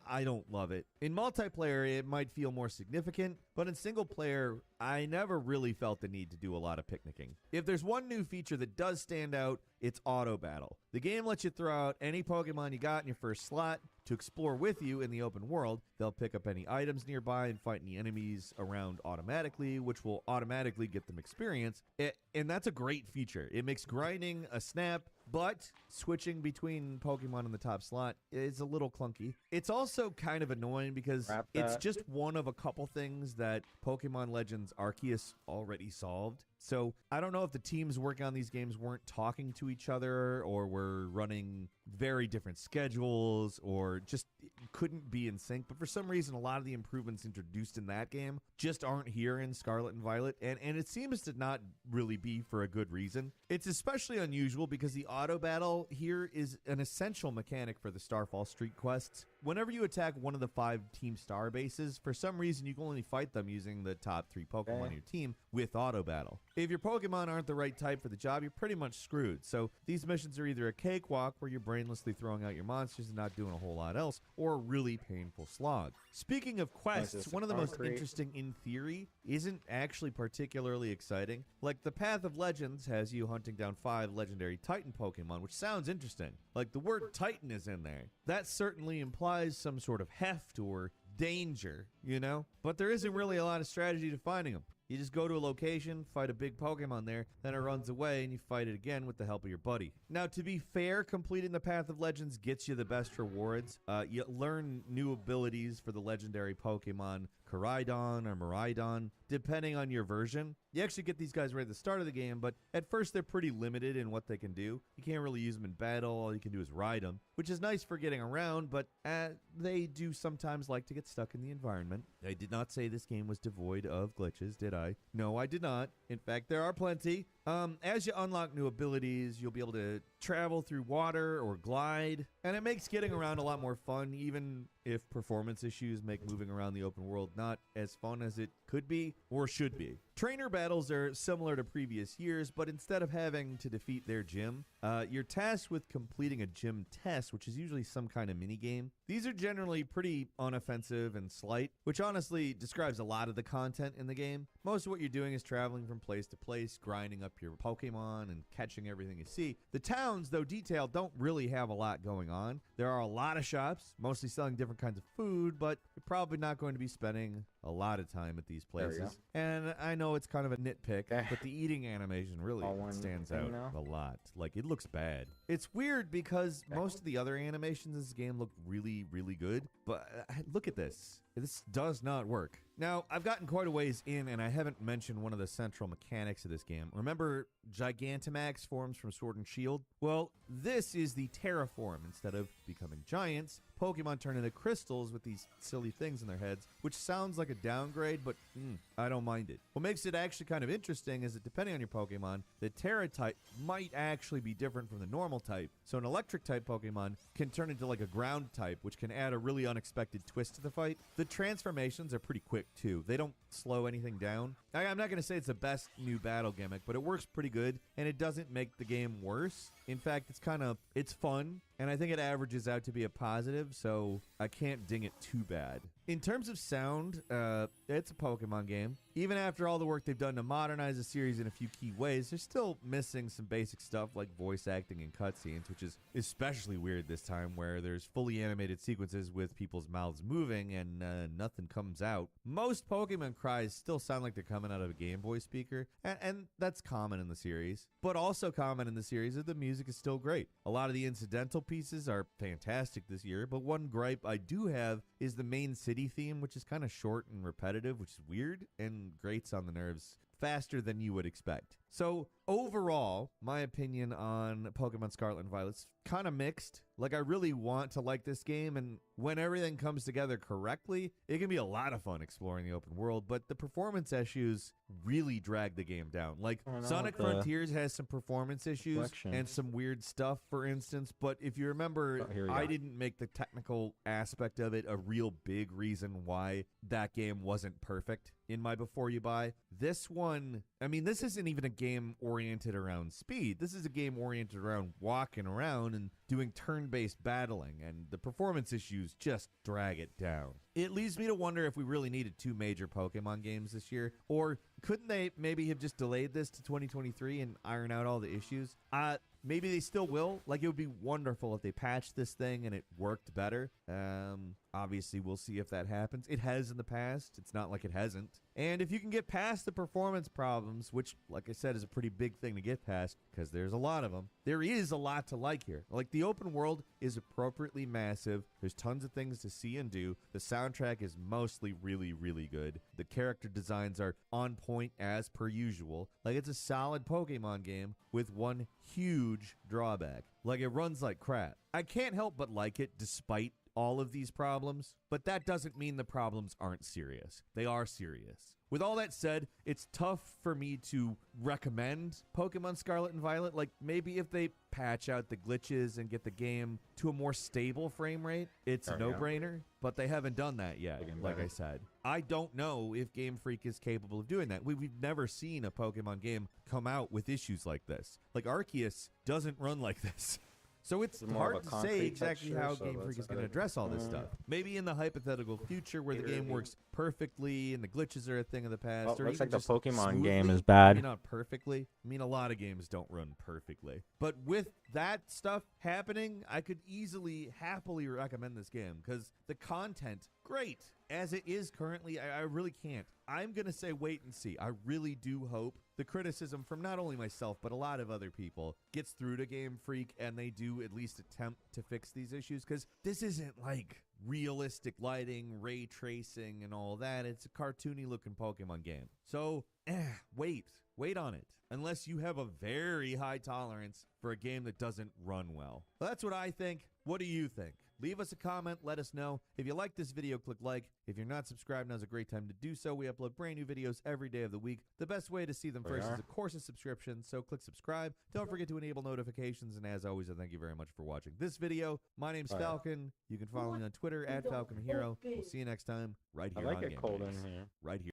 I don't love it. In multiplayer, it might feel more significant, but in single player, I never really felt the need to do a lot of picnicking. If there's one new feature that does stand out, it's auto battle. The game lets you throw out any Pokemon you got in your first slot to explore with you in the open world. They'll pick up any items nearby and fight any enemies around automatically, which will automatically get them experience. And that's a great feature. It makes grinding a snap, but switching between Pokemon in the top slot is a little clunky. It's also kind of annoying because it's just one of a couple things that Pokemon Legends Arceus already solved. So I don't know if the teams working on these games weren't talking to each other or were running very different schedules or just couldn't be in sync. But for some reason, a lot of the improvements introduced in that game just aren't here in Scarlet and Violet. And it seems to not really be for a good reason. It's especially unusual because the auto battle here is an essential mechanic for the Starfall Street quests. Whenever you attack one of the 5 Team Star bases, for some reason you can only fight them using the top 3 Pokemon on your team with auto battle. If your Pokemon aren't the right type for the job, you're pretty much screwed. So these missions are either a cakewalk where you're brainlessly throwing out your monsters and not doing a whole lot else, or a really painful slog. Speaking of quests, one of the most interesting in theory isn't actually particularly exciting. Like the Path of Legends has you hunting down 5 legendary Titan Pokemon, which sounds interesting. Like the word Titan is in there. That certainly implies some sort of heft or danger, you know? But there isn't really a lot of strategy to finding them. You just go to a location, fight a big Pokemon there, then it runs away, and you fight it again with the help of your buddy. Now, to be fair, completing the Path of Legends gets you the best rewards. You learn new abilities for the legendary Pokemon Koraidon or Miraidon, depending on your version. You actually get these guys right at the start of the game, but at first they're pretty limited in what they can do. You can't really use them in battle. All you can do is ride them, which is nice for getting around, but they do sometimes like to get stuck in the environment. I did not say this game was devoid of glitches, did I? No, I did not. In fact, there are plenty. As you unlock new abilities, you'll be able to travel through water or glide, and it makes getting around a lot more fun, even if performance issues make moving around the open world not as fun as it could be or should be. Trainer battles are similar to previous years, but instead of having to defeat their gym, you're tasked with completing a gym test, which is usually some kind of minigame. These are generally pretty unoffensive and slight, which honestly describes a lot of the content in the game. Most of what you're doing is traveling from place to place, grinding up your Pokemon and catching everything you see. The towns, though detailed, don't really have a lot going on. There are a lot of shops, mostly selling different kinds of food, but you're probably not going to be spending a lot of time at these places. And I know it's kind of a nitpick, but the eating animation really stands out a lot. Like, it looks bad. It's weird because most of the other animations in this game look really, really good, but look at this. This does not work. Now, I've gotten quite a ways in, and I haven't mentioned one of the central mechanics of this game. Remember Gigantamax forms from Sword and Shield? Well, this is the Terraform. Instead of becoming giants, Pokemon turn into crystals with these silly things in their heads, which sounds like a downgrade, but I don't mind it. What makes it actually kind of interesting is that depending on your Pokemon, the Terra type might actually be different from the normal type. So an electric type Pokemon can turn into like a ground type, which can add a really unexpected twist to the fight. The transformations are pretty quick too. They don't slow anything down. I'm not going to say it's the best new battle gimmick, but it works pretty good, and it doesn't make the game worse. In fact, it's fun, and I think it averages out to be a positive, so I can't ding it too bad. In terms of sound, it's a Pokemon game. Even after all the work they've done to modernize the series in a few key ways, they're still missing some basic stuff like voice acting and cutscenes, which is especially weird this time where there's fully animated sequences with people's mouths moving and nothing comes out. Most Pokemon cries still sound like they're coming out of a Game Boy speaker, and that's common in the series. But also common in the series is the music is still great. A lot of the incidental pieces are fantastic this year, but one gripe I do have is the main city theme, which is kind of short and repetitive, which is weird and grates on the nerves faster than you would expect. So overall, my opinion on Pokemon Scarlet and Violet's kind of mixed. Like, I really want to like this game, and when everything comes together correctly, it can be a lot of fun exploring the open world, but the performance issues really drag the game down. Like, Sonic Frontiers has some performance issues and some weird stuff, for instance, but if you remember, I didn't make the technical aspect of it a real big reason why that game wasn't perfect in my before you buy. This one, I mean, this isn't even a game oriented around speed. This is a game oriented around walking around and doing turn-based battling, and the performance issues just drag it down. It leads me to wonder if we really needed 2 major Pokemon games this year, or couldn't they maybe have just delayed this to 2023 and iron out all the issues? Maybe they still will. Like, it would be wonderful if they patched this thing and it worked better. Obviously, we'll see if that happens. It has in the past. It's not like it hasn't. And if you can get past the performance problems, which, like I said, is a pretty big thing to get past, because there's a lot of them, there is a lot to like here. Like, the open world is appropriately massive. There's tons of things to see and do. The soundtrack is mostly really, really good. The character designs are on point as per usual. Like, it's a solid Pokemon game with one huge drawback. Like, it runs like crap. I can't help but like it despite all of these problems, but that doesn't mean the problems aren't serious. They are serious. With all that said, it's tough for me to recommend Pokemon Scarlet and Violet. Like, maybe if they patch out the glitches and get the game to a more stable frame rate, it's a no-brainer, but they haven't done that yet, like I said. I don't know if Game Freak is capable of doing that. We've never seen a Pokemon game come out with issues like this. Like, Arceus doesn't run like this. So it's hard to say exactly how Game Freak is going to address all this stuff. Maybe in the hypothetical future where the game works perfectly and the glitches are a thing of the past. Well, or looks even like the just Pokemon game smoothly. is bad. Maybe not perfectly. I mean, a lot of games don't run perfectly. But with that stuff happening, I could easily, happily recommend this game because the content, great. As it is currently, I really can't. I'm going to say wait and see. I really do hope the criticism from not only myself, but a lot of other people gets through to Game Freak and they do at least attempt to fix these issues, because this isn't like realistic lighting, ray tracing, and all that. It's a cartoony looking Pokemon game. So, wait on it. Unless you have a very high tolerance for a game that doesn't run well. That's what I think. What do you think? Leave us a comment. Let us know. If you like this video, click like. If you're not subscribed, now's a great time to do so. We upload brand new videos every day of the week. The best way to see them first is, of course, a subscription. So click subscribe. Don't forget to enable notifications. And as always, I thank you very much for watching this video. My name's Falcon. You can follow me on Twitter @FalconHero. We'll see you next time right here I like on it Game cold Days. in here. Right here.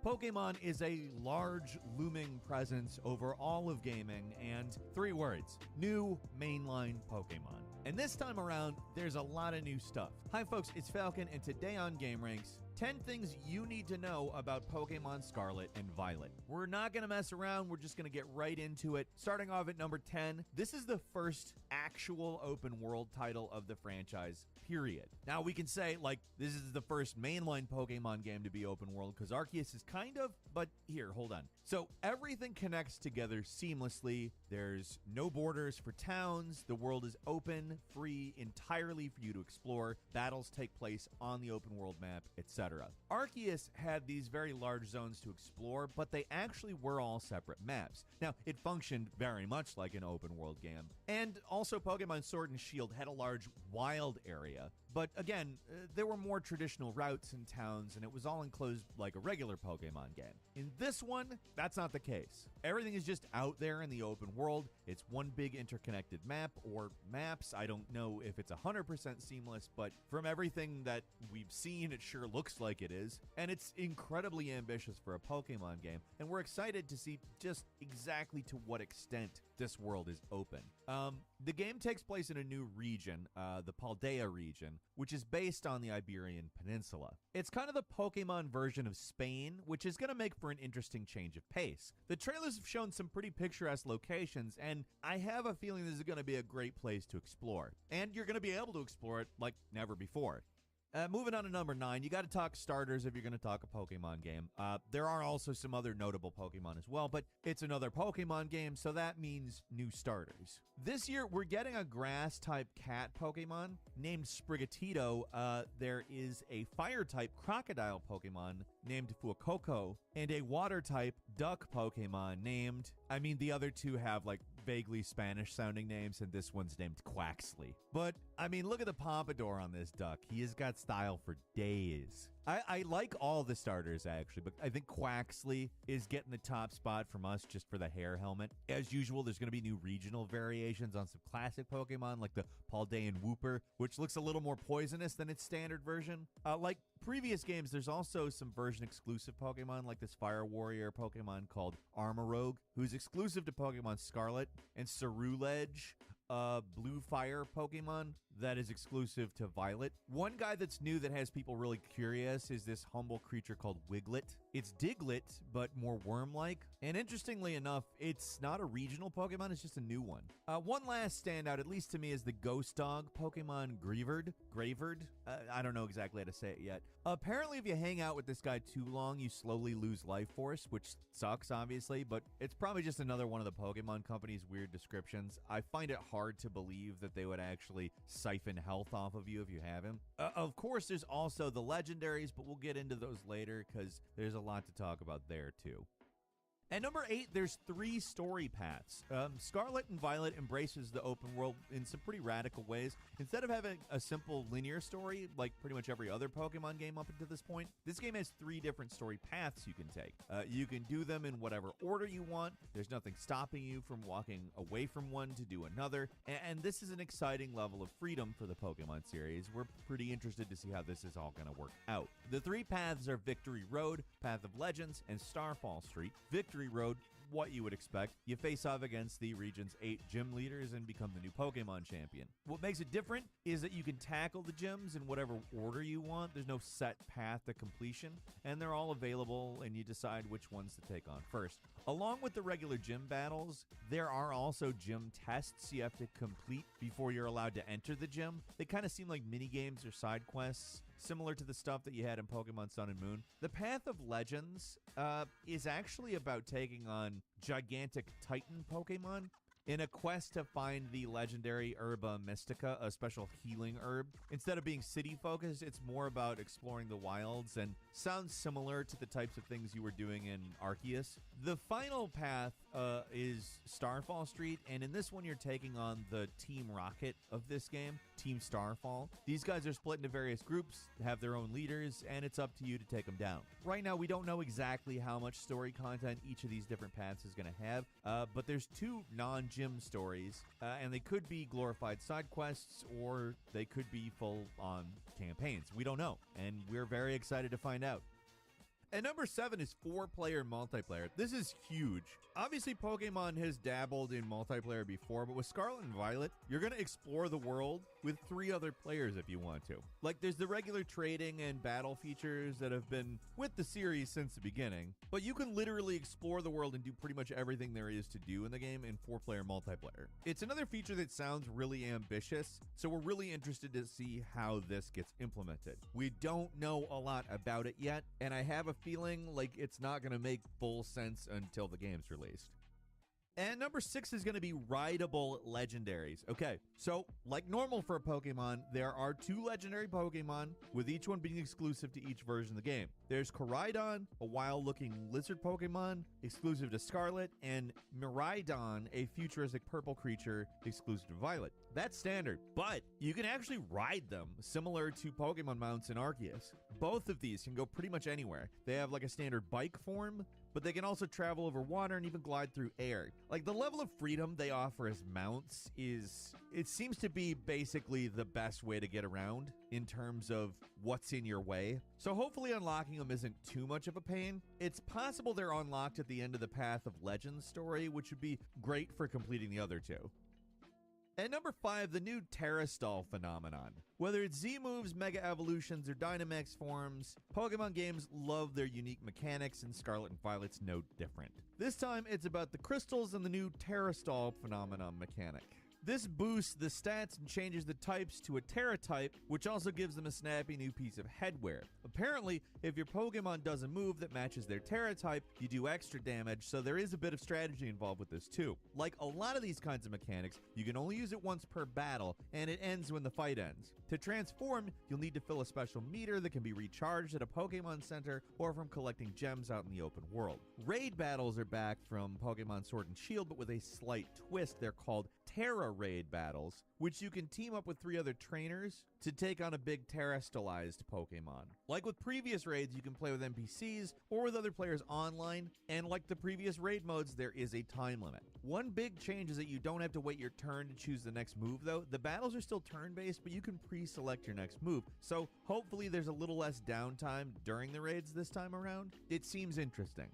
Pokemon is a large, looming presence over all of gaming, and 3 words: new mainline Pokemon. And this time around, there's a lot of new stuff. Hi folks, it's Falcon, and today on Game Ranks, 10 things you need to know about Pokemon Scarlet and Violet. We're not going to mess around, we're just going to get right into it. Starting off at number 10, this is the first actual open world title of the franchise, period. Now we can say, like, this is the first mainline Pokemon game to be open world, because Arceus is kind of, but here, hold on. So everything connects together seamlessly. There's no borders for towns. The world is open, free, entirely for you to explore. Battles take place on the open world map, etc. Arceus had these very large zones to explore, but they actually were all separate maps. Now, it functioned very much like an open world game. And also Pokemon Sword and Shield had a large wild area. But again, there were more traditional routes and towns, and it was all enclosed like a regular Pokemon game. In this one, that's not the case. Everything is just out there in the open world. It's one big interconnected map, or maps. I don't know if it's 100% seamless, but from everything that we've seen, it sure looks like it is. And it's incredibly ambitious for a Pokemon game, and we're excited to see just exactly to what extent this world is open. The game takes place in a new region, the Paldea region, which is based on the Iberian Peninsula. It's kind of the Pokemon version of Spain, which is going to make for an interesting change of pace. The trailers have shown some pretty picturesque locations, and I have a feeling this is going to be a great place to explore. And you're going to be able to explore it like never before. Moving on to number 9, you got to talk starters if you're going to talk a Pokemon game. There are also some other notable Pokemon as well, but it's another Pokemon game, so that means new starters. This year, we're getting a grass-type cat Pokemon named Sprigatito. There is a fire-type crocodile Pokemon named Fuecoco, and a water-type duck Pokemon named... I mean, the other two have, like, vaguely Spanish-sounding names, and this one's named Quaxley. But, I mean, look at the pompadour on this duck. He has got style for days. I like all the starters, actually, but I think Quaxley is getting the top spot from us just for the hair helmet. As usual, there's going to be new regional variations on some classic Pokemon, like the Paldean Wooper, which looks a little more poisonous than its standard version. Like previous games, there's also some version-exclusive Pokemon, like this Fire Warrior Pokemon called Armorogue, who's exclusive to Pokemon Scarlet, and Ceruledge, Blue Fire Pokemon that is exclusive to Violet. One guy that's new that has people really curious is this humble creature called Wiglet. It's Diglett, but more worm-like. And interestingly enough, it's not a regional Pokemon, it's just a new one. One last standout, at least to me, is the Ghost Dog Pokemon Graverd. I don't know exactly how to say it yet. Apparently, if you hang out with this guy too long, you slowly lose life force, which sucks, obviously, but it's probably just another one of the Pokemon Company's weird descriptions. I find it hard to believe that they would actually siphon health off of you if you have him. Of course, there's also the legendaries, but we'll get into those later because there's a lot to talk about there, too. At number 8, there's 3 story paths. Scarlet and Violet embraces the open world in some pretty radical ways. Instead of having a simple linear story, like pretty much every other Pokemon game up until this point, this game has 3 different story paths you can take. You can do them in whatever order you want. There's nothing stopping you from walking away from one to do another. And this is an exciting level of freedom for the Pokemon series. We're pretty interested to see how this is all going to work out. The 3 paths are Victory Road, Path of Legends, and Starfall Street. Victory Road, what you would expect. You face off against the region's 8 gym leaders and become the new Pokemon champion. What makes it different is that you can tackle the gyms in whatever order you want. There's no set path to completion, and they're all available, and you decide which ones to take on first. Along with the regular gym battles, there are also gym tests you have to complete before you're allowed to enter the gym. They kind of seem like mini games or side quests, similar to the stuff that you had in Pokemon Sun and Moon. The Path of Legends is actually about taking on gigantic Titan Pokemon in a quest to find the legendary Herba Mystica, a special healing herb. Instead of being city-focused, it's more about exploring the wilds and sounds similar to the types of things you were doing in Arceus. The final path is Starfall Street, and in this one you're taking on the Team Rocket of this game, Team Starfall. These guys are split into various groups, have their own leaders, and it's up to you to take them down. Right now, we don't know exactly how much story content each of these different paths is going to have, but there's 2 non-gym stories, and they could be glorified side quests, or they could be full-on campaigns. We don't know, and we're very excited to find out. And number 7 is 4-player multiplayer. This is huge. Obviously, Pokemon has dabbled in multiplayer before, but with Scarlet and Violet, you're going to explore the world with 3 other players if you want to. Like, there's the regular trading and battle features that have been with the series since the beginning, but you can literally explore the world and do pretty much everything there is to do in the game in 4-player multiplayer. It's another feature that sounds really ambitious, so we're really interested to see how this gets implemented. We don't know a lot about it yet, and I have a feeling like it's not going to make full sense until the game's released. And number 6 is going to be rideable legendaries. Okay, so like normal for a Pokemon, there are 2 legendary Pokemon, with each one being exclusive to each version of the game. There's Koraidon, a wild-looking lizard Pokemon, exclusive to Scarlet, and Miraidon, a futuristic purple creature, exclusive to Violet. That's standard, but you can actually ride them, similar to Pokemon mounts in Arceus. Both of these can go pretty much anywhere. They have like a standard bike form, but they can also travel over water and even glide through air. Like, the level of freedom they offer as mounts it seems to be basically the best way to get around in terms of what's in your way. So hopefully unlocking them isn't too much of a pain. It's possible they're unlocked at the end of the Path of Legends story, which would be great for completing the other 2. At number 5, the new Terrastall phenomenon. Whether it's Z-moves, Mega Evolutions, or Dynamax forms, Pokemon games love their unique mechanics, and Scarlet and Violet's no different. This time, it's about the crystals and the new Terrastall phenomenon mechanic. This boosts the stats and changes the types to a Terra type, which also gives them a snappy new piece of headwear. Apparently, if your Pokemon does a move that matches their Terra type, you do extra damage, so there is a bit of strategy involved with this too. Like a lot of these kinds of mechanics, you can only use it once per battle, and it ends when the fight ends. To transform, you'll need to fill a special meter that can be recharged at a Pokemon Center or from collecting gems out in the open world. Raid battles are back from Pokemon Sword and Shield, but with a slight twist. They're called Terra Raid battles, which you can team up with 3 other trainers to take on a big Terra-stylized Pokemon. Like with previous raids, you can play with NPCs or with other players online, and like the previous raid modes, there is a time limit. One big change is that you don't have to wait your turn to choose the next move, though. The battles are still turn-based, but you can pre-select your next move, so hopefully there's a little less downtime during the raids this time around. It seems interesting.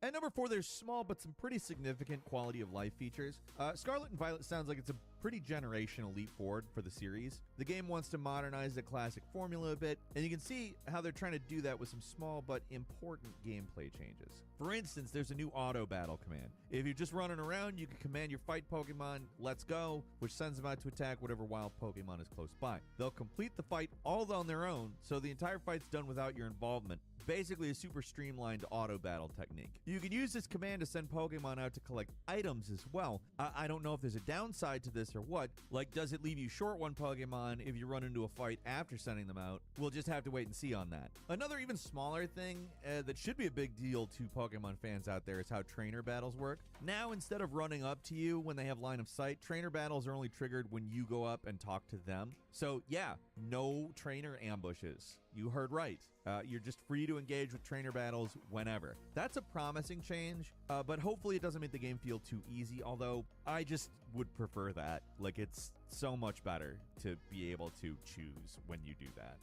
At number 4, there's small but some pretty significant quality of life features. Scarlet and Violet sounds like it's a pretty generational leap forward for the series. The game wants to modernize the classic formula a bit, and you can see how they're trying to do that with some small but important gameplay changes. For instance, there's a new auto battle command. If you're just running around, you can command your fight Pokemon, "Let's go," which sends them out to attack whatever wild Pokemon is close by. They'll complete the fight all on their own, so the entire fight's done without your involvement. Basically a super streamlined auto battle technique. You can use this command to send Pokemon out to collect items as well. I don't know if there's a downside to this or what. Like, does it leave you short one Pokemon if you run into a fight after sending them out? We'll just have to wait and see on that. Another even smaller thing that should be a big deal to Pokemon fans out there is how trainer battles work. Now, instead of running up to you when they have line of sight, trainer battles are only triggered when you go up and talk to them. So yeah, no trainer ambushes. You heard right. You're just free to engage with trainer battles whenever. That's a promising change, but hopefully it doesn't make the game feel too easy, although I just would prefer that. Like, it's so much better to be able to choose when you do that.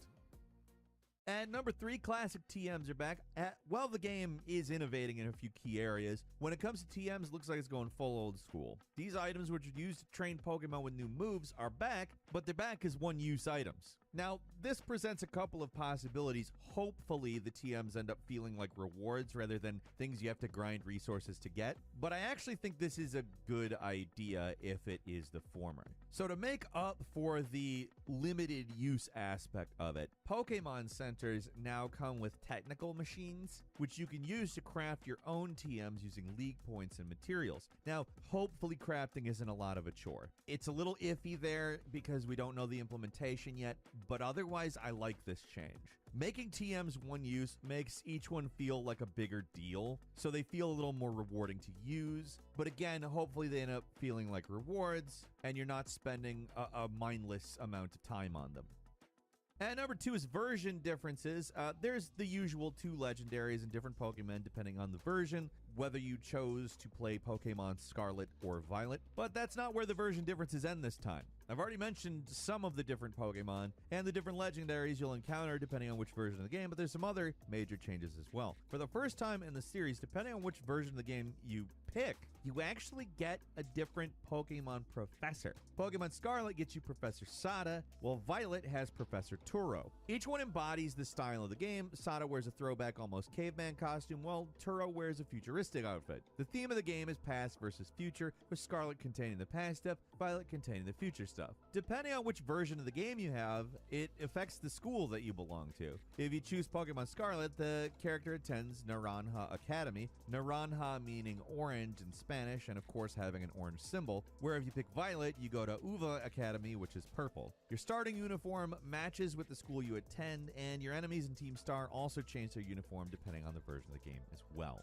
And number 3, classic TMs are back. Well, the game is innovating in a few key areas. When it comes to TMs, it looks like it's going full old school. These items, which are used to train Pokemon with new moves, are back, but they're back as one-use items. Now, this presents a couple of possibilities. Hopefully, the TMs end up feeling like rewards rather than things you have to grind resources to get. But I actually think this is a good idea if it is the former. So to make up for the limited use aspect of it, Pokemon Centers now come with technical machines, which you can use to craft your own TMs using league points and materials. Now, hopefully crafting isn't a lot of a chore. It's a little iffy there because we don't know the implementation yet, but otherwise I like this change. Making TMs one use makes each one feel like a bigger deal, so they feel a little more rewarding to use. But again, hopefully they end up feeling like rewards, and you're not spending a mindless amount of time on them. And number 2 is version differences. There's the usual 2 legendaries and different Pokemon depending on the version, whether you chose to play Pokemon Scarlet or Violet. But that's not where the version differences end this time. I've already mentioned some of the different Pokemon and the different legendaries you'll encounter depending on which version of the game, but there's some other major changes as well. For the first time in the series, depending on which version of the game you pick, you actually get a different Pokemon professor. Pokemon Scarlet gets you Professor Sada, while Violet has Professor Turo. Each one embodies the style of the game. Sada wears a throwback almost caveman costume, while Turo wears a futuristic outfit. The theme of the game is past versus future, with Scarlet containing the past stuff, Violet containing the future stuff. Depending on which version of the game you have, it affects the school that you belong to. If you choose Pokemon Scarlet, the character attends Naranja Academy, Naranja meaning orange in Spanish, and of course having an orange symbol, where if you pick Violet, you go to Uva Academy, which is purple. Your starting uniform matches with the school you attend, and your enemies in Team Star also change their uniform depending on the version of the game as well.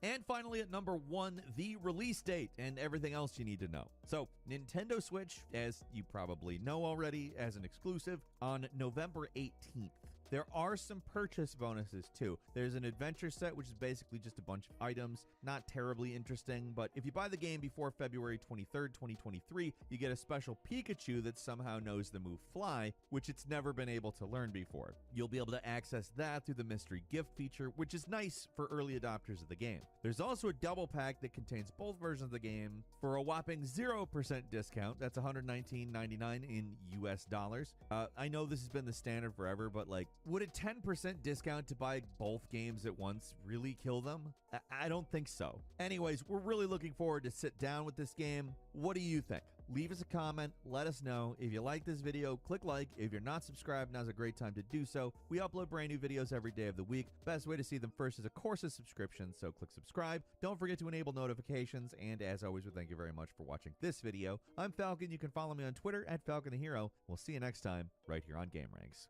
And finally, at number 1, the release date and everything else you need to know. So, Nintendo Switch, as you probably know already, as an exclusive on November 18th. There are some purchase bonuses too. There's an adventure set, which is basically just a bunch of items, not terribly interesting, but if you buy the game before February 23rd, 2023, you get a special Pikachu that somehow knows the move Fly, which it's never been able to learn before. You'll be able to access that through the mystery gift feature, which is nice for early adopters of the game. There's also a double pack that contains both versions of the game for a whopping 0% discount. That's $119.99 in US dollars. I know this has been the standard forever, but like, would a 10% discount to buy both games at once really kill them? I don't think so. Anyways, we're really looking forward to sit down with this game. What do you think? leave us a comment, let us know. If you like this video, click like. If you're not subscribed, now's a great time to do so. We upload brand new videos every day of the week. Best way to see them first is, of course, a subscription, so click subscribe. Don't forget to enable notifications, and as always, we thank you very much for watching this video. I'm Falcon. You can follow me on Twitter at Falcon the Hero. We'll see you next time right here on Game Ranks.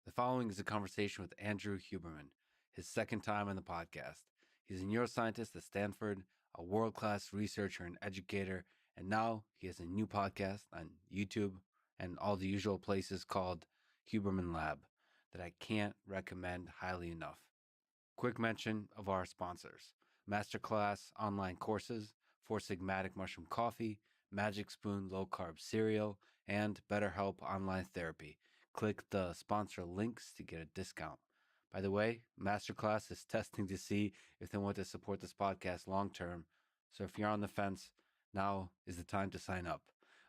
The following is a conversation with Andrew Huberman, his second time on the podcast. He's a neuroscientist at Stanford, a world-class researcher and educator, and now he has a new podcast on YouTube and all the usual places called Huberman Lab that I can't recommend highly enough. Quick mention of our sponsors: Masterclass online courses, Four Sigmatic Mushroom Coffee, Magic Spoon Low Carb Cereal, and BetterHelp Online Therapy. Click the sponsor links to get a discount. By the way, Masterclass is testing to see if they want to support this podcast long term. So if you're on the fence, now is the time to sign up.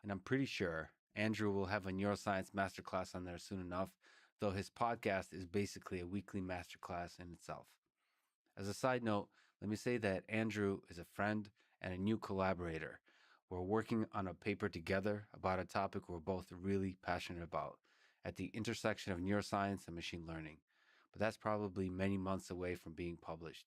And I'm pretty sure Andrew will have a neuroscience masterclass on there soon enough, though his podcast is basically a weekly masterclass in itself. As a side note, let me say that Andrew is a friend and a new collaborator. We're working on a paper together about a topic we're both really passionate about, at the intersection of neuroscience and machine learning. But that's probably many months away from being published.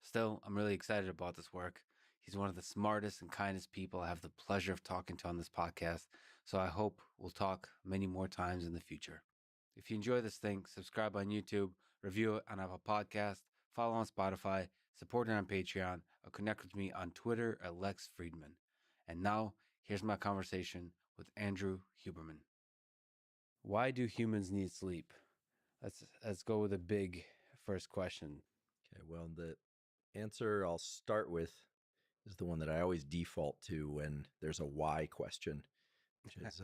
Still, I'm really excited about this work. He's one of the smartest and kindest people I have the pleasure of talking to on this podcast, so I hope we'll talk many more times in the future. If you enjoy this thing, subscribe on YouTube, review it on Apple Podcast, follow on Spotify, support it on Patreon, or connect with me on Twitter at Lex Friedman. And now, here's my conversation with Andrew Huberman. Why do humans need sleep? Let's go with a big first question. Okay, well, the answer I'll start with is the one that I always default to when there's a why question, which is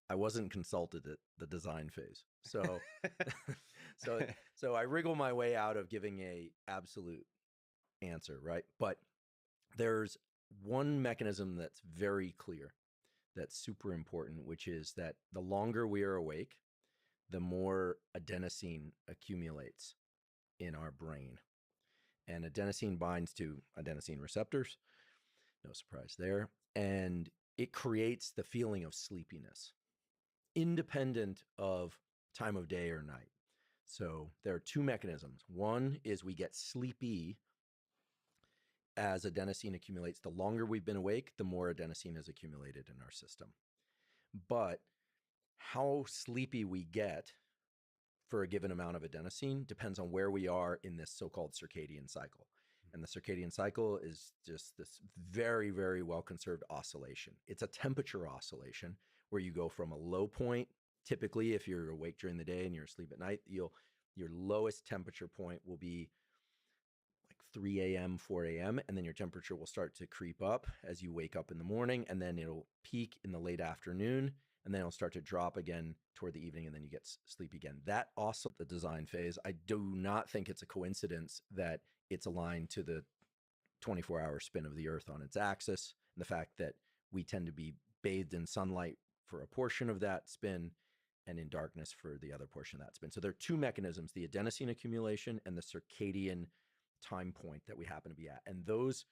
I wasn't consulted at the design phase. So so I wriggle my way out of giving a absolute answer, right? But there's one mechanism that's very clear, that's super important, which is that the longer we are awake, the more adenosine accumulates in our brain. And adenosine binds to adenosine receptors. No surprise there. And it creates the feeling of sleepiness, independent of time of day or night. So there are two mechanisms. One is we get sleepy as adenosine accumulates. The longer we've been awake, the more adenosine is accumulated in our system. But how sleepy we get for a given amount of adenosine depends on where we are in this so-called circadian cycle. And the circadian cycle is just this very, very well-conserved oscillation. It's a temperature oscillation where you go from a low point. Typically, if you're awake during the day and you're asleep at night, your lowest temperature point will be 3 a.m., 4 a.m., and then your temperature will start to creep up as you wake up in the morning, and then it'll peak in the late afternoon, and then it'll start to drop again toward the evening, and then you get sleep again. That also the design phase. I do not think it's a coincidence that it's aligned to the 24-hour spin of the Earth on its axis, and the fact that we tend to be bathed in sunlight for a portion of that spin and in darkness for the other portion of that spin. So there are two mechanisms, the adenosine accumulation and the circadian time point that we happen to be at. And those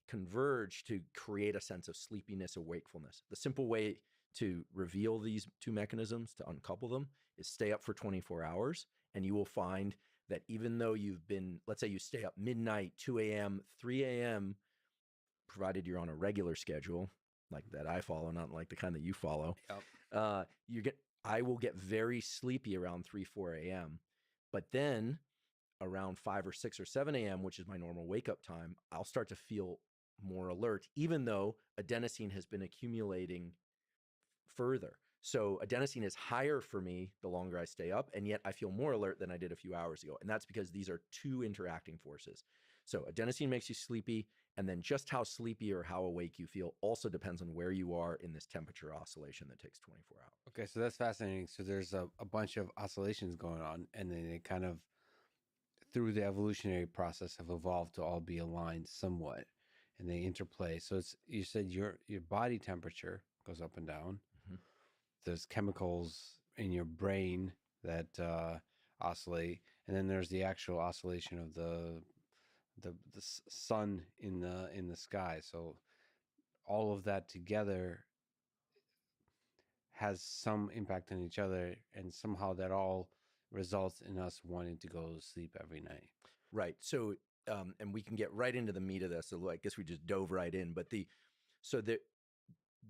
converge to create a sense of sleepiness or wakefulness. The simple way to reveal these two mechanisms, to uncouple them, is stay up for 24 hours. And you will find that even though you've been, let's say you stay up midnight, 2 a.m., 3 a.m., provided you're on a regular schedule, like that I follow, not like the kind that you follow, I will get very sleepy around 3, 4 a.m. But then around 5 or 6 or 7 a.m., which is my normal wake-up time, I'll start to feel more alert, even though adenosine has been accumulating further. So adenosine is higher for me the longer I stay up, and yet I feel more alert than I did a few hours ago. And that's because these are two interacting forces. So adenosine makes you sleepy, and then just how sleepy or how awake you feel also depends on where you are in this temperature oscillation that takes 24 hours. Okay, so that's fascinating. So there's a bunch of oscillations going on, and then they kind of, through the evolutionary process, have evolved to all be aligned somewhat, and they interplay. So it's, you said your body temperature goes up and down, there's chemicals in your brain that oscillate, and then there's the actual oscillation of the sun in the sky. So all of that together has some impact on each other, and somehow that all results in us wanting to go to sleep every night. Right. So, and we can get right into the meat of this. So I guess we just dove right in. But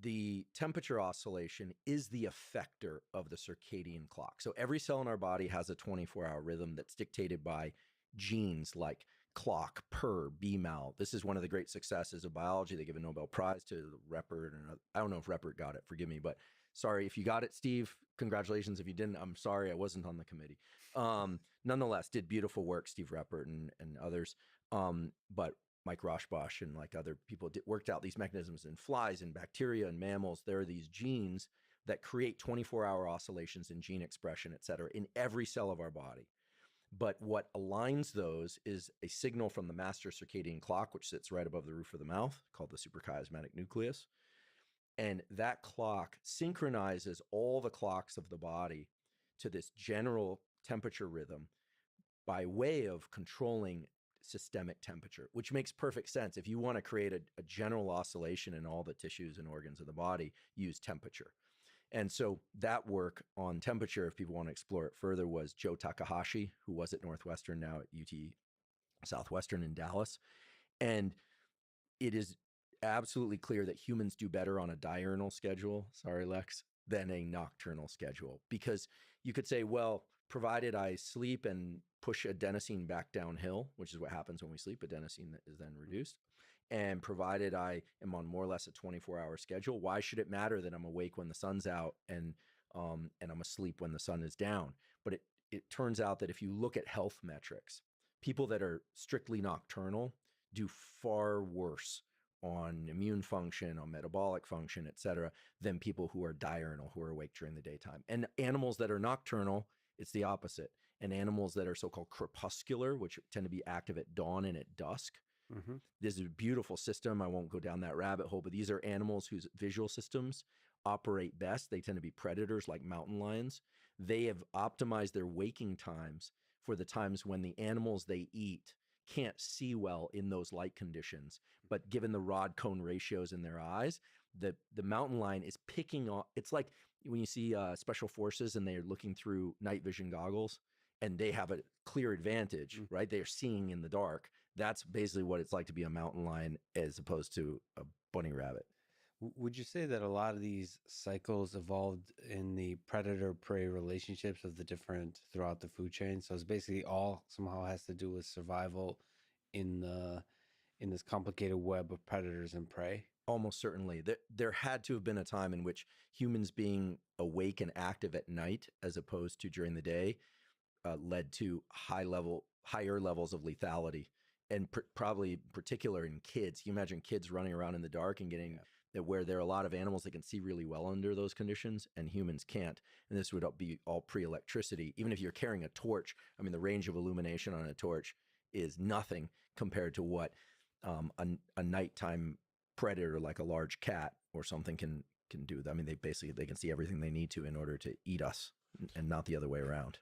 the temperature oscillation is the effector of the circadian clock. So every cell in our body has a 24-hour rhythm that's dictated by genes like clock, PER, BMAL. This is one of the great successes of biology. They give a Nobel Prize to Reppert, and I don't know if Reppert got it, forgive me, but sorry if you got it, Steve. Congratulations. If you didn't, I'm sorry, I wasn't on the committee. Nonetheless, did beautiful work, Steve Reppert and others. But Mike Rauschbach and like other people worked out these mechanisms in flies and bacteria and mammals. There are these genes that create 24-hour oscillations in gene expression, et cetera, in every cell of our body. But what aligns those is a signal from the master circadian clock, which sits right above the roof of the mouth, called the suprachiasmatic nucleus. And that clock synchronizes all the clocks of the body to this general temperature rhythm by way of controlling systemic temperature, which makes perfect sense. If you want to create a general oscillation in all the tissues and organs of the body, use temperature. And so that work on temperature, if people want to explore it further, was Joe Takahashi, who was at Northwestern, now at UT Southwestern in Dallas. And it is absolutely clear that humans do better on a diurnal schedule, sorry, Lex, than a nocturnal schedule. Because you could say, well, provided I sleep and push adenosine back downhill, which is what happens when we sleep, adenosine is then reduced. And provided I am on more or less a 24-hour schedule, why should it matter that I'm awake when the sun's out and I'm asleep when the sun is down? But it turns out that if you look at health metrics, people that are strictly nocturnal do far worse on immune function, on metabolic function, et cetera, than people who are diurnal, who are awake during the daytime. And animals that are nocturnal, it's the opposite. And animals that are so-called crepuscular, which tend to be active at dawn and at dusk. Mm-hmm. This is a beautiful system. I won't go down that rabbit hole, but these are animals whose visual systems operate best. They tend to be predators like mountain lions. They have optimized their waking times for the times when the animals they eat can't see well in those light conditions. But given the rod cone ratios in their eyes, the mountain lion is picking up. It's like when you see special forces and they're looking through night vision goggles and they have a clear advantage, right? They're seeing in the dark. That's basically what it's like to be a mountain lion as opposed to a bunny rabbit. Would you say that a lot of these cycles evolved in the predator-prey relationships of the different throughout the food chain? So it's basically all somehow has to do with survival in this complicated web of predators and prey? Almost certainly. There had to have been a time in which humans being awake and active at night as opposed to during the day led to higher levels of lethality. And probably in particular in kids. You imagine kids running around in the dark and getting where there are a lot of animals that can see really well under those conditions and humans can't. And this would be all pre-electricity. Even if you're carrying a torch, I mean, the range of illumination on a torch is nothing compared to what a nighttime predator like a large cat or something can do. I mean, they can see everything they need to in order to eat us and not the other way around.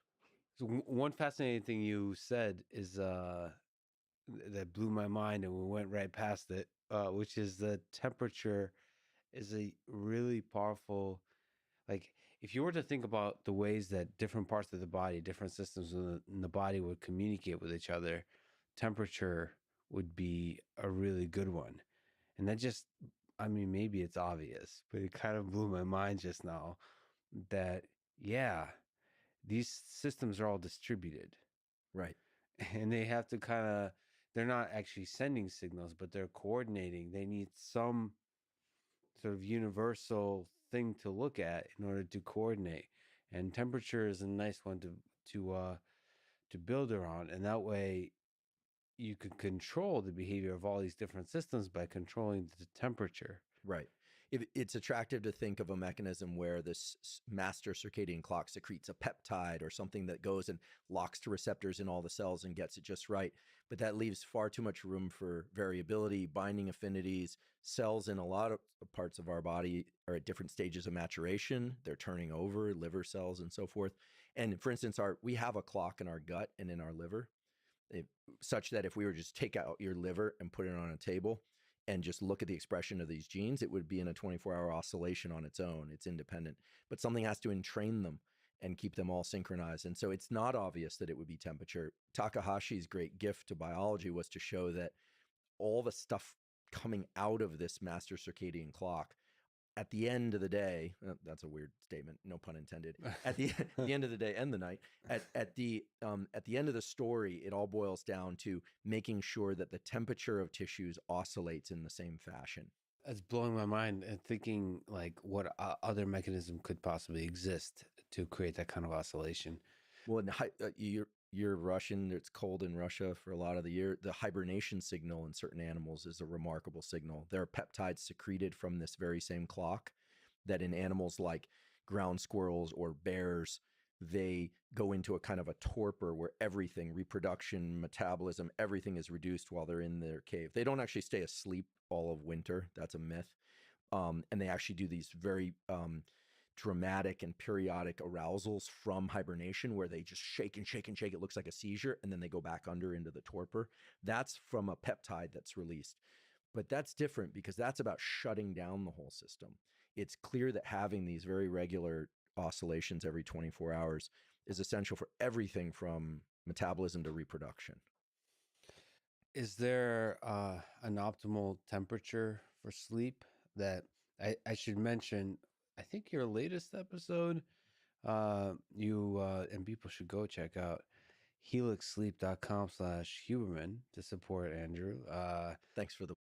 So one fascinating thing you said is that blew my mind, and we went right past it, which is the temperature is a really powerful, like if you were to think about the ways that different parts of the body, different systems in the body would communicate with each other, temperature would be a really good one. And that just, I mean, maybe it's obvious, but it kind of blew my mind just now that, yeah, these systems are all distributed. Right. And they have to they're not actually sending signals, but they're coordinating. They need some sort of universal thing to look at in order to coordinate. And temperature is a nice one to build around. And that way you can control the behavior of all these different systems by controlling the temperature. Right. it's attractive to think of a mechanism where this master circadian clock secretes a peptide or something that goes and locks to receptors in all the cells and gets it just right. But that leaves far too much room for variability, binding affinities. Cells in a lot of parts of our body are at different stages of maturation. They're turning over, liver cells and so forth. And for instance, we have a clock in our gut and in our liver, such that if we were just take out your liver and put it on a table and just look at the expression of these genes, it would be in a 24-hour oscillation on its own. It's independent. But something has to entrain them and keep them all synchronized. And so it's not obvious that it would be temperature. Takahashi's great gift to biology was to show that all the stuff coming out of this master circadian clock at the end of the day, that's a weird statement, no pun intended. At the end of the day and the night, at the end of the story, it all boils down to making sure that the temperature of tissues oscillates in the same fashion. It's blowing my mind and thinking like what other mechanism could possibly exist to create that kind of oscillation. Well, you're Russian. It's cold in Russia for a lot of the year. The hibernation signal in certain animals is a remarkable signal. There are peptides secreted from this very same clock that in animals like ground squirrels or bears, they go into a kind of a torpor where everything, reproduction, metabolism, everything is reduced while they're in their cave. They don't actually stay asleep all of winter. That's a myth. And they actually do these very dramatic and periodic arousals from hibernation where they just shake and shake and shake. It looks like a seizure, and then they go back under into the torpor. That's from a peptide that's released. But that's different because that's about shutting down the whole system. It's clear that having these very regular oscillations every 24 hours is essential for everything from metabolism to reproduction. Is there an optimal temperature for sleep that I should mention? I think your latest episode, and people should go check out helixsleep.com/Huberman to support Andrew. Thanks for the.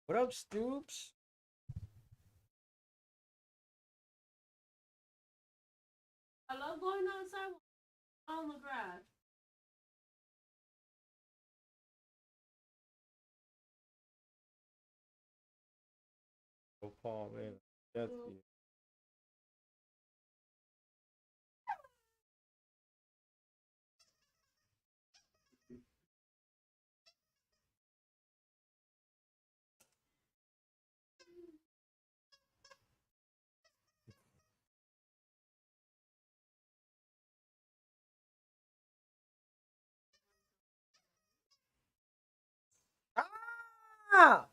What up, Stoops? I love going outside on the grass. Oh, Paul, man. That's you. Ah!